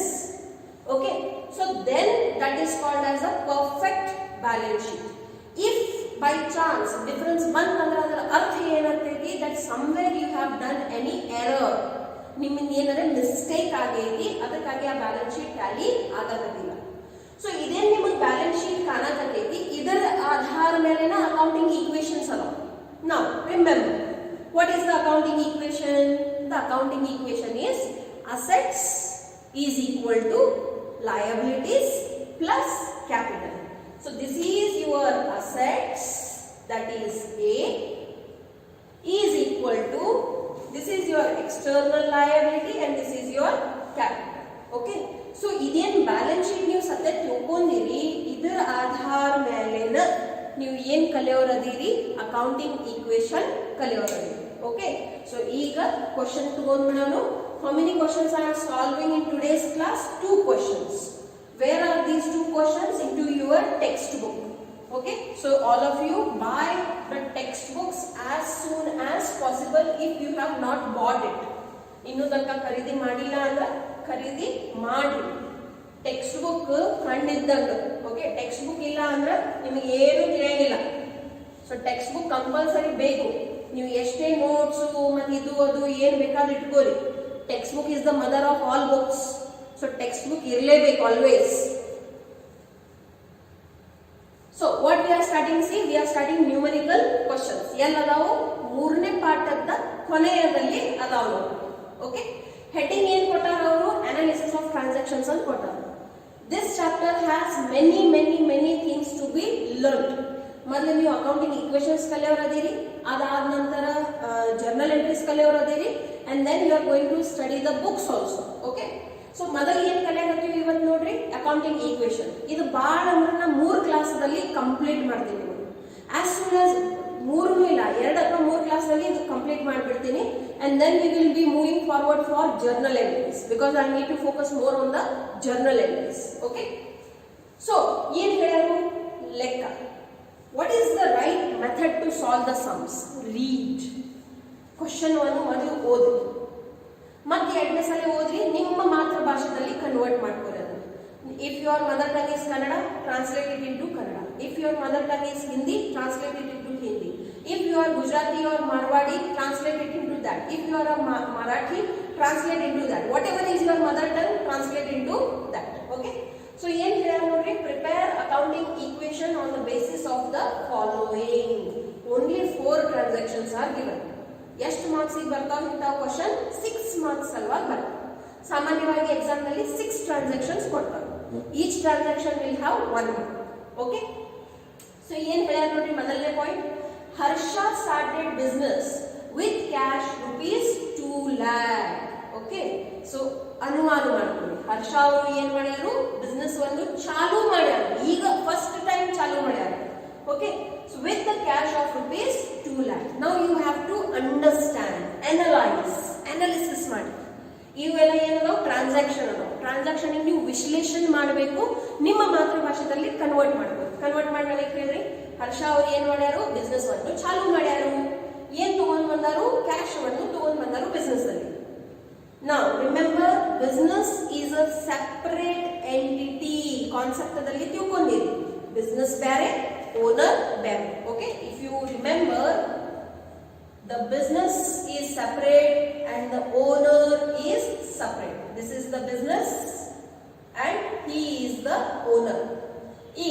Okay, so then that is called as a perfect balance sheet. If by chance difference ಬಂತಂದ್ರೆ ಅದರ ಅರ್ಥ ಏನಂತೈತಿ? that somewhere you have done any error, ನಿಮ್ಮಿಂದ ಏನಾದ್ರೆ ಮಿಸ್ಟೇಕ್ ಆಗೈತಿ, ಅದಕ್ಕಾಗಿ ಆ ಬ್ಯಾಲೆನ್ಸ್ ಶೀಟ್ ಟ್ಯಾಲಿ ಆಗಕತ್ತಿಲ್ಲ. ಸೊ ಇದೇನ್ ನಿಮಗೆ ಬ್ಯಾಲೆನ್ಸ್ ಶೀಟ್ ಕಾಣಕತ್ತೈತಿ, ಇದರ ಆಧಾರ ಮೇಲೆನ ಅಕೌಂಟಿಂಗ್ ಈಕ್ವೇಶನ್ಸ್ ಅದಾವ. Now remember, what is the accounting equation? The accounting equation is assets is equal to liabilities plus capital. So this is your assets, that is A, is equal to, this is your external liability and this is your capital. Okay, so ಇದೇನ್ balance sheet ನೀವು ಸದ್ಯ ತಿಳ್ಕೊಂಡಿರಿ, ಇದರ ಆಧಾರ ಮೇಲೆನ ನೀವು ಏನ್ ಕಲಿಯೋರದಿರಿ? ಅಕೌಂಟಿಂಗ್ ಈಕ್ವೇಶನ್ ಕಲಿಯೋರದಿರಿ. ಓಕೆ, ಸೊ ಈಗ ಕ್ವಶನ್ ತಗೊಂಡ್ಬಿಡೋಣ. How many questions I am solving in today's class? 2 questions. Where are these 2 questions? Into your textbook. Okay, so all of you buy the textbooks as soon as possible if you have not bought it. ಇನ್ನು ತನಕ ಖರೀದಿ ಮಾಡಿಲ್ಲ ಅಂದ್ರೆ ಖರೀದಿ ಮಾಡಿ. Text book friend ಇದ್ದಂಗ. Okay, text book ಇಲ್ಲ ಅಂದ್ರೆ ನಿಮಗೆ ಏನು ತಿಳಿಯಂಗಿಲ್ಲ. ಸೊ ಟೆಕ್ಸ್ಟ್ ಬುಕ್ ಕಂಪಲ್ಸರಿ ಬೇಕು. ನೀವು ಎಷ್ಟೇ ನೋಟ್ಸ್ ಮತ್ತೆ ಇದು ಅದು ಏನ್ ಬೇಕಾದ್ರೂ ಇಟ್ಕೋರಿ. Text book is the mother of all books. So text book ಇರಲೇಬೇಕು always. So what we are starting? See, we are starting numerical questions. ಎಲ್ಲದಾವು? 3ನೇ ಪಾಠದ ಕೊನೆಯದಲ್ಲಿ ಅದಾವ. ಓಕೆ, ಹೆಡ್ಡಿಂಗ್ ಏನ್ ಕೊಟ್ಟಾರ ಅವರು? ಅನಾಲಿಸಿಸ್ ಆಫ್ ಟ್ರಾನ್ಸಾಕ್ಷನ್ಸ್ ಅಂತ ಕೊಟ್ಟಾರ. This chapter has many things to be learned. ಮೊದಲು ನೀವು ಅಕೌಂಟಿಂಗ್ ಈಕ್ವೇಶನ್ಸ್ ಕಲಿಯೋರದಿರಿ, ಅದಾದ ನಂತರ ಜರ್ನಲ್ ಎಂಟ್ರೀಸ್ ಕಲಿಯೋರದಿರಿ, and then you are going to study the books also. Okay, so ಮೊದಲು ಏನ್ ಕಲಿಯಾಕತ್ತೀವಿ ಇವತ್ತು ನೋಡ್ರಿ? Accounting equation. ಇದು ಬಾಳ ಅಂದ್ರೆ ನಾ 3 ಕ್ಲಾಸ್ದಲ್ಲಿ ಕಂಪ್ಲೀಟ್ ಮಾಡ್ತೀನಿ. ಆಸ್ ಸೂನ್ ಆಸ್ 3 ಇಲ್ಲ 2 ಅಥವಾ 3 ಕ್ಲಾಸ್ನಲ್ಲಿ ಇದು ಕಂಪ್ಲೀಟ್ ಮಾಡಿಬಿಡ್ತೀನಿ. And then we will be moving forward for journal entries because I need to focus more on the journal entries. Okay, so ಏನ್ ಹೇಳೋರು? ಲೆಕ್ಕ. What is the right method to solve the sums? Read. Question 1 ಮೊದಲು ಓದಿ, ಮತ್ತೆ 2ನೇ ಸಲ ಓದ್ರಿ, ನಿಮ್ಮ ಮಾತೃಭಾಷೆಯಲ್ಲಿ ಕನ್ವರ್ಟ್ ಮಾಡ್ಕೊಳ್ಳಿ. If your mother tongue is Kannada, translate it into Kannada. If your mother tongue is Hindi, translate it into Hindi. If you are Gujarati or Marwadi, translate it into that. If you are a Marathi, translate into that. Whatever is your mother tongue, translate into that. Okay. So ಏನು ಹೇಳ್ಯಾರ ನೋಡ್ರಿ, prepare accounting equation on the basis of the following. Only 4 transactions are given. ಎಷ್ಟು marks ಗೆ ಬರ್ತಾವ ಇಂತ question? 6 marks ಸಲುವಾಗಿ ಬರ್ತಾವ. ಸಾಮಾನ್ಯವಾಗಿ ಎಕ್ಸಾಮ್ ನಲ್ಲಿ 6 ಟ್ರಾನ್ಸಾಕ್ಷನ್ಸ್ ಕೊಡ್ತಾರೆ. Each transaction will have 1 mark. Okay. So ಏನು ಹೇಳ್ಯಾರ ನೋಡ್ರಿ, ಮೊದಲನೇ point, Harsha started business with cash ₹2 lakh. Okay. So ಅನುವಾದ ಮಾಡ್ಕೊಳ್ಳಿ. ಹರ್ಷ ಅವರು ಏನ್ ಮಾಡ್ಯಾರು, ಬಿಸ್ನೆಸ್ ಒಂದು ಚಾಲೂ ಮಾಡ್ಯಾರ, ಈಗ ಫಸ್ಟ್ ಟೈಮ್ ಚಾಲೂ ಮಾಡ್ಯಾರ. Okay. So with the cash of ₹2 lakh. Now you have to understand, analysis ಮಾಡಿ. ಇವೆಲ್ಲ ಏನದಾವ, ಟ್ರಾನ್ಸಾಕ್ಷನ್ ಅದಾವ. ಟ್ರಾನ್ಸಾಕ್ಷನ್ ನೀವು ವಿಶ್ಲೇಷಣೆ ಮಾಡಬೇಕು, ನಿಮ್ಮ ಮಾತೃಭಾಷೆಯಲ್ಲಿ ಕನ್ವರ್ಟ್ ಮಾಡಬೇಕು. ಕನ್ವರ್ಟ್ ಮಾಡಿ ಕೇಳ್ರಿ, ಹರ್ಷ ಅವರು ಏನ್ ಮಾಡ್ಯಾರು, ಬಿಸ್ನೆಸ್ ಅನ್ನು ಚಾಲೂ ಮಾಡ್ಯಾರು. ಏನ್ ತಗೊಂಡ್ ಬಂದಾರು, ಕ್ಯಾಶ್ ಅನ್ನು ತಗೊಂಡ್ ಬಂದಾರು ಬಿಸ್ನೆಸ್ ಅಲ್ಲಿ. Now remember, business is a separate entity. Concept ದಲ್ಲಿ ತಿಳ್ಕೊಂಡಿರಿ. ಬಿಸ್ನೆಸ್ ಬೇರೆ, ಓನರ್ ಬೇರೆ. Okay. If you remember, the business is separate and the owner is separate. This is the business and he is the owner. ಈ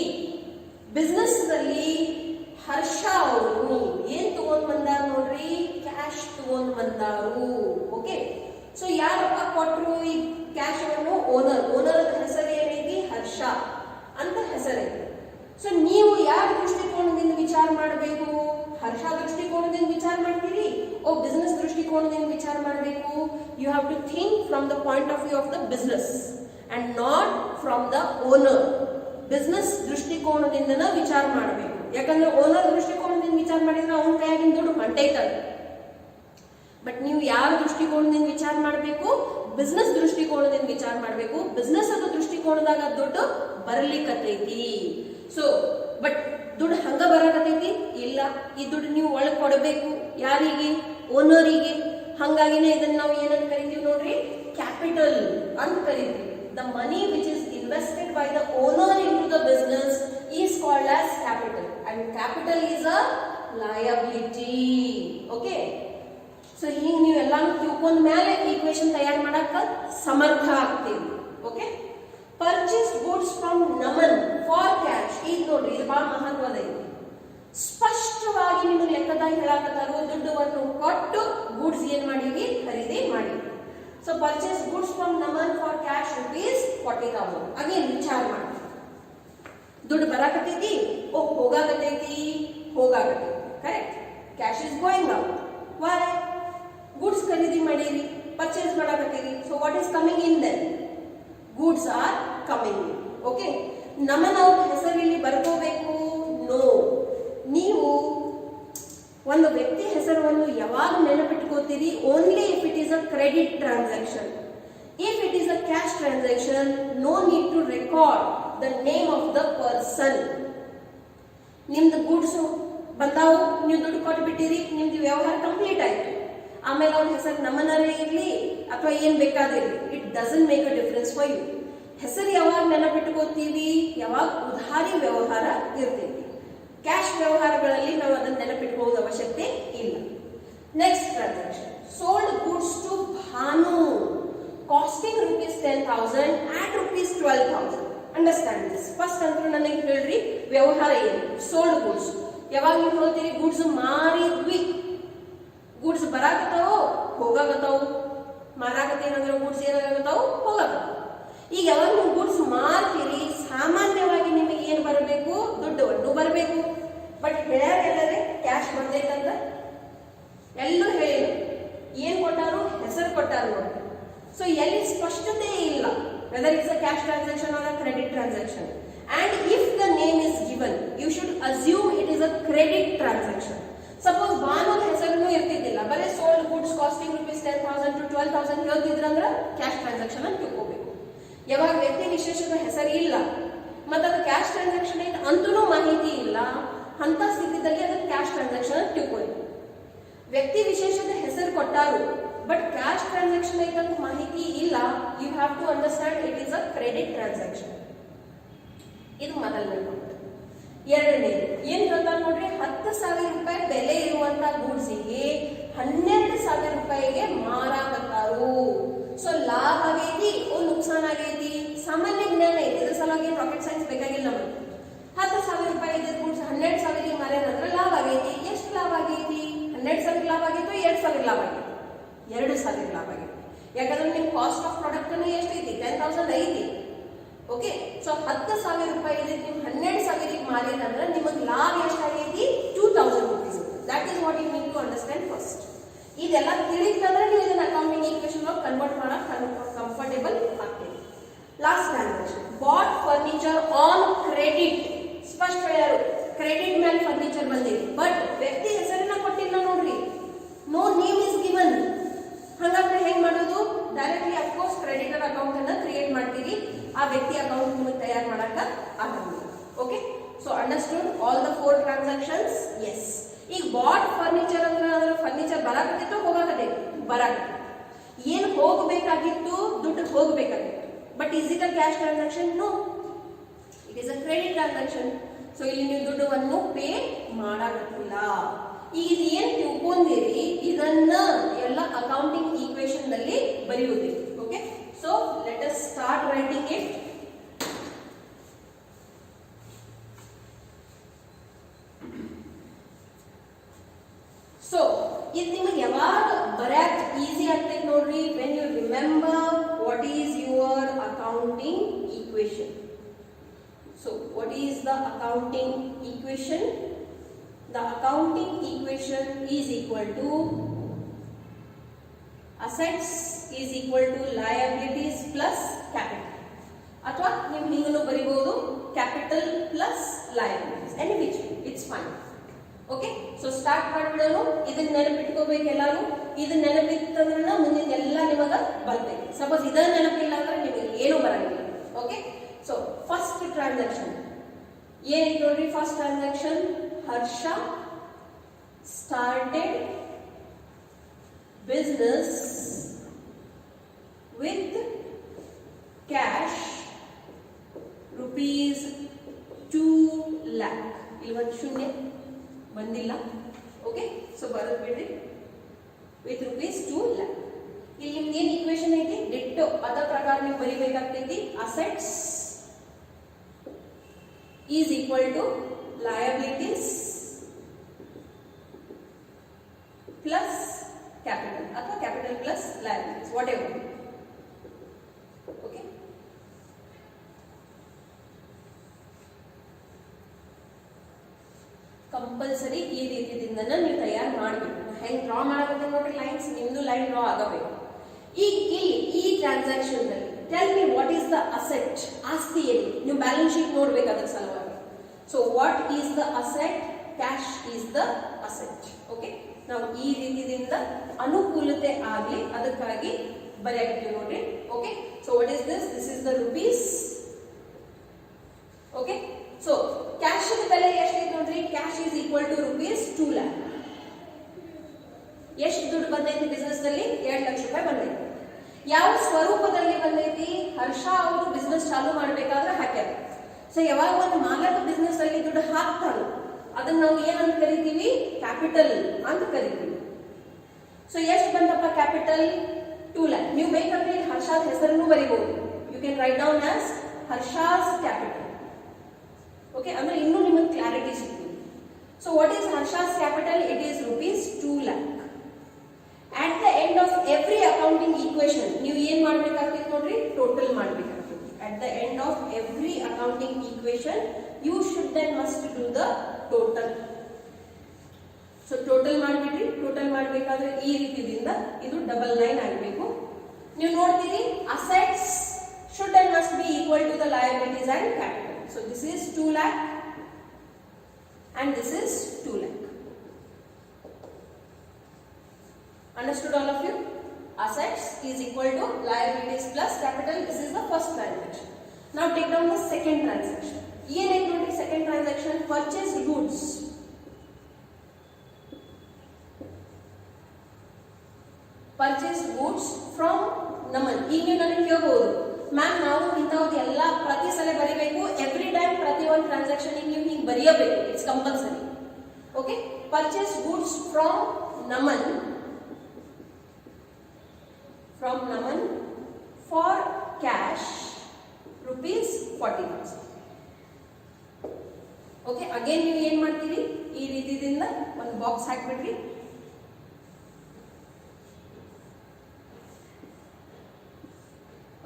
business ನಲ್ಲಿ ಹರ್ಷ ಅವರು ಏನ್ ತಗೊಂಡ್ ಬಂದಾರ ನೋಡ್ರಿ, ಕ್ಯಾಶ್ ತಗೊಂಡ್ ಬಂದಾರು. ಓಕೆ. ಸೊ ಯಾರಪ್ಪ ಕೊಟ್ಟರು ಈ ಕ್ಯಾಶ್ ಅನ್ನು? ಓನರ್ ಹೆಸರು ಏನೈತಿ, ಹರ್ಷ ಅಂತ ಹೆಸರೈತಿ. ಸೊ ನೀವು ಯಾವ ದೃಷ್ಟಿಕೋನದಿಂದ ವಿಚಾರ ಮಾಡಬೇಕು? ಹರ್ಷ ದೃಷ್ಟಿಕೋನದಿಂದ ವಿಚಾರ ಮಾಡ್ತೀರಿ, ಬಿಸ್ನೆಸ್ ದೃಷ್ಟಿಕೋನದಿಂದ ವಿಚಾರ ಮಾಡಬೇಕು. You have to think from the point of view of the business and not from the owner. Business ದೃಷ್ಟಿಕೋನದಿಂದ ವಿಚಾರ ಮಾಡಬೇಕು. ಯಾಕಂದ್ರೆ ಓನರ್ ದೃಷ್ಟಿಕೋನದಿಂದ ವಿಚಾರ ಮಾಡಿದ್ರೆ ಅವನ ಕೈಯಾಗಿನ ದುಡ್ಡು ಹೊಂಟೈತಲ್ಲ. ಬಟ್ ನೀವು ಯಾವ ದೃಷ್ಟಿಕೋನದಿಂದ ವಿಚಾರ ಮಾಡಬೇಕು? ಬಿಸ್ನೆಸ್ ದೃಷ್ಟಿಕೋನದಿಂದ ವಿಚಾರ ಮಾಡಬೇಕು. ಬಿಸ್ನೆಸ್ ಅದ ದೃಷ್ಟಿಕೋನದಾಗ ದುಡ್ಡು ಬರ್ಲಿಕ್ಕತೈತಿ. ಸೊ ಬಟ್ ದುಡ್ಡು ಹಂಗ ಬರಾಕತೈತಿ ಇಲ್ಲ, ಈ ದುಡ್ಡು ನೀವು ಒಳಗೆ ಕೊಡಬೇಕು. ಯಾರಿಗೆ? ಓನರಿಗೆ. ಹಂಗಾಗಿನೇ ಇದನ್ನ ನಾವು ಏನಂತ ಕರಿತೀವಿ ನೋಡ್ರಿ, ಕ್ಯಾಪಿಟಲ್ ಅಂತ ಕರಿತೀವಿ. The money which is invested by the owner in to the business is called as capital and capital is a liability. Okay. So ಹೀಗೆ ನೀವೆಲ್ಲ ತಿಳ್ಕೊಂಡ ಮೇಲೆ ಈಕ್ವೇಶನ್ ತಯಾರು ಮಾಡಕ ಸಮರ್ಥ ಆಗ್ತೀವಿ. Okay. Purchase goods from Naman for cash. ಈಗ ನೋಡ್ರಿ, ಇದು ಬಹಳ ಮಹತ್ವದ ಐತಿ. ಸ್ಪಷ್ಟವಾಗಿ ನಿಮಗೆ ಲೆಕ್ಕದಾಗ ಹೇಳಕತ್ತಾರು, ದುಡ್ಡನ್ನು ಕೊಟ್ಟು ಗೂಡ್ಸ್ ಏನ್ ಮಾಡಿವಿ, ಖರೀದಿ ಮಾಡಿವಿ. So purchase goods from Naman for cash ₹40,000. Again ವಿಚಾರ ಮಾಡಿ, ದುಡ್ಡು ಬರಾಕತೈತಿ, ಹೋಗಾಕತೈತಿ. Correct. Cash is going out. Why? Goods ಖರೀದಿ ಮಾಡಿರಿ, ಪರ್ಚೇಸ್ ಮಾಡಕತ್ತೀರಿ. So what is coming in then? Goods are coming in. Okay. Naman ಅವ್ರ ಹೆಸರು ಇಲ್ಲಿ ಬರ್ಕೋಬೇಕು? ನೋ. ನೀವು ಒಂದು ವ್ಯಕ್ತಿ ಹೆಸರನ್ನು ಯಾವಾಗ ನೆನಪಿಟ್ಕೋತೀರಿ? Only if it is a credit transaction. If it is a cash transaction, no need to record the name of the person. ನಿಮ್ದು ಗೂಡ್ಸ್ ಬಂದಾವು, ನೀವು ದುಡ್ಡು ಕೊಟ್ಟು ಬಿಟ್ಟಿರಿ, ನಿಮ್ದು ವ್ಯವಹಾರ ಕಂಪ್ಲೀಟ್ ಆಯ್ತು. ಆಮೇಲೆ ಅವ್ರ ಹೆಸರು ನಮನರೇ ಇರ್ಲಿ ಅಥವಾ ಏನ್ ಬೇಕಾದಿರ್ಲಿ, it doesn't make a difference for you. ಹೆಸರು ಯಾವಾಗ ನೆನಪಿಟ್ಕೋತೀವಿ? ಯಾವಾಗ ಉಧಾರಿ ವ್ಯವಹಾರ ಇರ್ತೈತಿ. ಕ್ಯಾಶ್ ವ್ಯವಹಾರಗಳಲ್ಲಿ ನಾವು ಅದನ್ನ ನೆನಪಿಟ್ಕೊಳ್ಳೋದು ಅವಶ್ಯಕತೆ ಇಲ್ಲ. Next transaction, sold goods to Bhanu costing ₹10,000 at ₹12,000. Understand this. First ಅಂತೂ ನನಗೆ ಹೇಳ್ರಿ, ವ್ಯವಹಾರ ಏನು? Sold goods. ಯಾವಾಗ ನೀವು ಹೇಳ್ತೀರಿ ಗೂಡ್ಸ್ ಮಾರಿದ್ವಿ, ಗೂಡ್ಸ್ ಬರಾಕತ್ತಾವು, ಹೋಗಾಕತ್ತಾವು. ಮಾರಾಕತ್ತೇನಂದ್ರೆ ಗೂಡ್ಸ್ ಏನಾಗತ್ತಾವು, ಹೋಗಾಕತ್ತಾವು. ಈಗ ಯಾವಾಗ ನೀವು ಗೂಡ್ಸ್ ಮಾರ್ತೀರಿ, ಸಾಮಾನ್ಯವಾಗಿ ನಿಮಗೆ ಏನ್ ಬರಬೇಕು? ದುಡ್ಡು ಬರಬೇಕು. ಬಟ್ ಹೇಳ್ಯಾರ ಎಲ್ಲರೇ ಕ್ಯಾಶ್ ಬಂದೈತಂತ ಎಲ್ಲೂ ಹೇಳಿಲ್ಲ. ಏನ್ ಕೊಟ್ಟಾರು? ಹೆಸರು ಕೊಟ್ಟಾರು ನೋಡಿ. ಸೊ ಎಲ್ಲಿ ಸ್ಪಷ್ಟತೆ ಇಲ್ಲ, whether it's a cash transaction or a credit transaction. And if the name is given, you should assume it is a credit transaction. Suppose ಭಾನುದ ಹೆಸರು ಇರ್ತಿದ್ದಿಲ್ಲ, ಬರೀ ಸೋಲ್ಡ್ ಗೂಡ್ಸ್ ಕಾಸ್ಟಿಂಗ್ ₹10,000 to ₹12,000 ಹೇಳ್ತಿದ್ರಂದ್ರೆ ಕ್ಯಾಶ್ ಟ್ರಾನ್ಸಾಕ್ಷನ್ ಅಂತ ತಿಳ್ಕೋಬೇಕು. ಯಾವಾಗ ವ್ಯಕ್ತಿ ವಿಶೇಷದ ಹೆಸರು ಇಲ್ಲ ಮತ್ತೆ ಅದು ಕ್ಯಾಶ್ ಟ್ರಾನ್ಸಾಕ್ಷನ್ ಐತೆ ಅಂತೂ ಮಾಹಿತಿ ಇಲ್ಲ, ಅಂತ ಸ್ಥಿತಿಯಲ್ಲಿ ಅದು ಕ್ಯಾಶ್ ಟ್ರಾನ್ಸಾಕ್ಷನ್ ಅಂತ ತಿಳ್ಕೊಳ್ಳಿ. ವ್ಯಕ್ತಿ ವಿಶೇಷದ ಹೆಸರು ಕೊಟ್ಟಾರು ಬಟ್ ಕ್ಯಾಶ್ ಟ್ರಾನ್ಸಾಕ್ಷನ್ ಐತಂತ ಮಾಹಿತಿ ಇಲ್ಲ, you have to understand it is a credit transaction. ಇದು ಮೊದಲನೇ ಪಾಯಿಂಟ್. ಎರಡನೇದು ಏನ್ ಗೊತ್ತಾ ನೋಡ್ರಿ, 10,000 ರೂಪಾಯಿ ಬೆಲೆ ಇರುವಂತ ಗೂಡ್ಸಿಗೆ 12,000 ರೂಪಾಯಿಗೆ ಮಾರಾಕತ್ತಾರು. ಸೊ ಲಾಭ ಆಗೈತಿ ಓ ನುಕ್ಸಾನ್ ಆಗೈತಿ, ಸಾಮಾನ್ಯ ಜ್ಞಾನ ಐತಿ. ಇದ್ರ ಸಲುವಾಗಿ ರಾಕೆಟ್ ಸೈನ್ಸ್ ಬೇಕಾಗಿಲ್ಲ ನಮಗೆ. 10,000 ರೂಪಾಯಿ ಇದ್ದ ಗೂಡ್ಸ್ 12,000 ಮಾರ್ಯಾನಂದ್ರೆ ಲಾಭ ಆಗೈತಿ. ಎಷ್ಟು ಲಾಭ ಆಗೈತಿ? 12,000 ಲಾಭ ಆಗೈತು, 2,000 ಲಾಭ ಆಗೈತಿ? 2,000 ಲಾಭ ಆಗೈತಿ. ಯಾಕಂದ್ರೆ ನಿಮ್ ಕಾಸ್ಟ್ ಆಫ್ ಪ್ರಾಡಕ್ಟ್ ಎಷ್ಟೈತಿ? 10,000 ಐತಿ. ಓಕೆ, ಸೊ 10,000 ರೂಪಾಯಿ ಇದೆ, ನೀವು 12,000 ಮಾರಿದ್ರೆ ನಿಮಗೆ ಲಾಭ ಎಷ್ಟಾಗೈತಿ? 2,000 rupees. That is what you need to understand first. ಇದೆಲ್ಲ ತಿಳಿತಂದ್ರೆ ನೀವು ಇದನ್ನ ಅಕೌಂಟಿಂಗ್ ಈಕ್ವೇಷನ್ ಒಳಗೆ ಕನ್ವರ್ಟ್ ಮಾಡಕ್ ಕಂಫರ್ಟೇಬಲ್ ಆಗ್ತದೆ. Last transaction, bought furniture on credit. ಸ್ಪಷ್ಟ ಹೇಳ್ಯಾರು, ಕ್ರೆಡಿಟ್ ಮೇಲೆ ಫರ್ನಿಚರ್ ಬಂದಿದೆ, ಬಟ್ ವ್ಯಕ್ತಿ ಹೆಸರನ್ನ ಕೊಟ್ಟಿಲ್ಲ ನೋಡ್ರಿ. No name is given. ಹಾಗಾದ್ರೆ ಹೆಂಗ್ ಮಾಡೋದು? ಡೈರೆಕ್ಟ್ಲಿ ಅಫ್ಕೋರ್ಸ್ ಕ್ರೆಡಿಟರ್ ಅಕೌಂಟ್ ಅನ್ನ ಕ್ರಿಯೇಟ್ ಮಾಡ್ತೀರಿ. ಆ ವ್ಯಕ್ತಿ ಅಕೌಂಟ್ ನಿಮಗೆ ತಯಾರು ಮಾಡಕ ಆಗಲ್ಲ. Okay, so understood all the 4 transactions? S. ಈಗ ಬಾಟ್ ಫರ್ನಿಚರ್ ಅಂದ್ರೆ ಅದರ ಫರ್ನಿಚರ್ ಬರಾಕತ್ತಿತ್ತು ಹೋಗಾಕತ್ತೈತಿ? ಬರಾಕತ್ತಿ. ಏನ್ ಹೋಗಬೇಕಾಗಿತ್ತು? ದುಡ್ಡು ಹೋಗಬೇಕಾಗಿತ್ತು. But is it a cash transaction? No, it is a credit transaction. So ಇಲ್ಲಿ ನೀವು ದುಡ್ಡನ್ನು ಪೇ ಮಾಡಾಕತ್ತಿಲ್ಲ. ಈಗ ಇದು ಏನ್ ತಿಳ್ಕೊಂಡಿರಿ ಇದನ್ನ ಎಲ್ಲ ಅಕೌಂಟಿಂಗ್ ಈಕ್ವೇಷನ್ ನಲ್ಲಿ ಬರೆಯುವುದಿಲ್ಲ. Okay, so let us start writing it. So ಇದು ನಿಮಗೆ ಯಾವಾಗ ಬರೆಯಕ್ಕೆ ಈಸಿ ಆಗ್ತೈತೆ ನೋಡ್ರಿ, when you remember what is your accounting equation. So what is the accounting equation? The accounting equation is equal to assets is equal to liabilities plus capital. ಅಥವಾ ನೀವು ಹಿಂಗನು ಬರಿಬಹುದು capital plus liabilities, any which it's fine. Okay, so start ಮಾಡಿಬಿಡೋನು. ಇದನ್ನ ನೆನಪಿಟ್ಕೋಬೇಕು ಎಲ್ಲಾರು. ಇದನ್ನ ನೆನಪಿತ್ತಂದ್ರೆ ಮುಂದಿನ ಎಲ್ಲ ನಿಮಗ ಬರ್ತೈತಿ. ಸಪೋಸ್ ಇದನ್ನ ನೆನಪಿಲ್ಲ ಅಂದ್ರೆ ನಿಮಗೆ ಏನು ಬರಂಗಿಲ್ಲ. ಓಕೆ, ಸೊ ಫಸ್ಟ್ ಟ್ರಾನ್ಸಾಕ್ಷನ್ ಏನೈತಿ ನೋಡ್ರಿ. First transaction, Harsha started business with cash rupees 2 lakh. ಇಲ್ಲಿ ಒಂದು ಶೂನ್ಯ ಬಂದಿಲ್ಲ. ಓಕೆ, ಸೊ ಬರೋದು ಬಿಡ್ರಿ. With rupees 2 lakh. ಇಲ್ಲಿ ನಿಮ್ಗೆ ಏನು ಈಕ್ವೇಶನ್ ಐತಿ? ಡಿಟ್ಟೋ ಅದ ಪ್ರಕಾರ ನೀವು ಬರಿಬೇಕಾಗ್ತೈತಿ. Assets is equal to liabilities plus capital ಅಥವಾ capital plus liabilities, whatever. Okay, compulsory ಈ ರೀತಿಯಿಂದ ನೀವು ತಯಾರು ಮಾಡಬೇಕು. ಹೆಂಗ್ ಡ್ರಾ ಮಾಡಬೇಕು ನೋಡ್ರಿ, ಲೈನ್ಸ್ ನಿಮ್ದು ಲೈನ್ ಡ್ರಾ ಆಗಬೇಕು. ಈಗ ಇಲ್ಲಿ ಈ ಟ್ರಾನ್ಸಾಕ್ಷನ್ ನಲ್ಲಿ tell me what is the asset. ಆಸ್ತಿ ಏನು? ನೀವು ಬ್ಯಾಲೆನ್ಸ್ ಶೀಟ್ ನೋಡ್ಬೇಕು ಅದರ ಸಲುವಾಗಿ. So what is the asset? Cash is the asset. Okay, ನಾವು ಈ ರೀತಿಯಿಂದ ಅನುಕೂಲತೆ ಆಗಲಿ ಅದಕ್ಕಾಗಿ ಬರೆಯಾಗಿದ್ದೀವಿ ನೋಡ್ರಿ. Okay, so what is this? This is the rupees. Okay, so cash ಬೆಲೆ ಎಷ್ಟೈತೆ ನೋಡ್ರಿ. Cash is equal to rupees 2 lakh. ಎಷ್ಟು ದುಡ್ಡು ಬಂದೈತಿ ಬಿಸ್ನೆಸ್ ನಲ್ಲಿ? 2 ಲಕ್ಷ ರೂಪಾಯಿ ಬಂದೈತಿ. ಯಾವ ಸ್ವರೂಪದಲ್ಲಿ ಬಂದೈತಿ? ಹರ್ಷ ಅವರು ಬಿಸ್ನೆಸ್ ಚಾಲೂ ಮಾಡಬೇಕಾದ್ರೆ ಹಾಕ್ಯಾರ. ಸೊ ಯಾವಾಗ ಒಂದು ಮಾಲಕ ಬಿಸ್ನೆಸ್ ಅಲ್ಲಿ ದುಡ್ಡು ಹಾಕ್ತಾರೋ ಅದನ್ನ ನಾವು ಏನಂತ ಕರಿತೀವಿ? ಕ್ಯಾಪಿಟಲ್ ಅಂತ ಕರಿತೀವಿ. ಸೊ ಎಷ್ಟು ಬಂತಪ್ಪ ಕ್ಯಾಪಿಟಲ್? 2 lakh. ನೀವು ಬೇಕಂದ್ರೆ ಹರ್ಷಾದ ಹೆಸರನ್ನು ಬರೀಬಹುದು. You can write down as Harsha's capital. Okay, ಅಂದ್ರೆ ಇನ್ನೂ ನಿಮಗೆ ಕ್ಲಾರಿಟಿ ಸಿಗ್ತದೆ. So what is Harsha's capital? It is rupees 2 lakh. At the end of every accounting equation ನೀವು ಏನ್ ಮಾಡಬೇಕಾಗ್ತೈತಿ ನೋಡ್ರಿ? Total ಮಾಡಬೇಕಾಗ್ತೈತಿ. At the end of every accounting equation you should then must do the total. So total ಮಾಡ್ಬಿಡ್ರಿ. Total ಮಾಡಬೇಕಾದ್ರೆ ಈ ರೀತಿಯಿಂದ ಇದು double line ಆಗಬೇಕು. ನೀವು ನೋಡ್ತೀರಿ ಅಸೆಟ್ಸ್ should and must be equal to the liabilities and capital. So this is 2 lakh and this is 2 lakh. Understood all of you? Assets is equal to liabilities plus capital. This is the first transaction. Now take down the second transaction. ಏನೈತೆ ನೋಡಿ second transaction? Purchase goods. Purchase goods from Naman. ಈಗ ನೀವು ನನಗೆ ಕೇಳಬಹುದು ma'am ನಾವು ಇಂಥವ್ದು ಎಲ್ಲ ಪ್ರತಿ ಸಲ ಬರೀಬೇಕು, ಎವ್ರಿ ಟೈಮ್ ಪ್ರತಿ ಒಂದು ಟ್ರಾನ್ಸಾಕ್ಷನ್ ನೀವು ಹಿಂಗೆ ಬರೆಯಬೇಕು, it's compulsory. Okay, purchase goods from Naman for cash rupees 40,000. Okay, again ನೀವು ಏನ್ ಮಾಡ್ತೀರಿ, ಈ ರೀತಿಯಿಂದ ಒಂದು ಬಾಕ್ಸ್ ಹಾಕ್ಬಿಡ್ರಿ.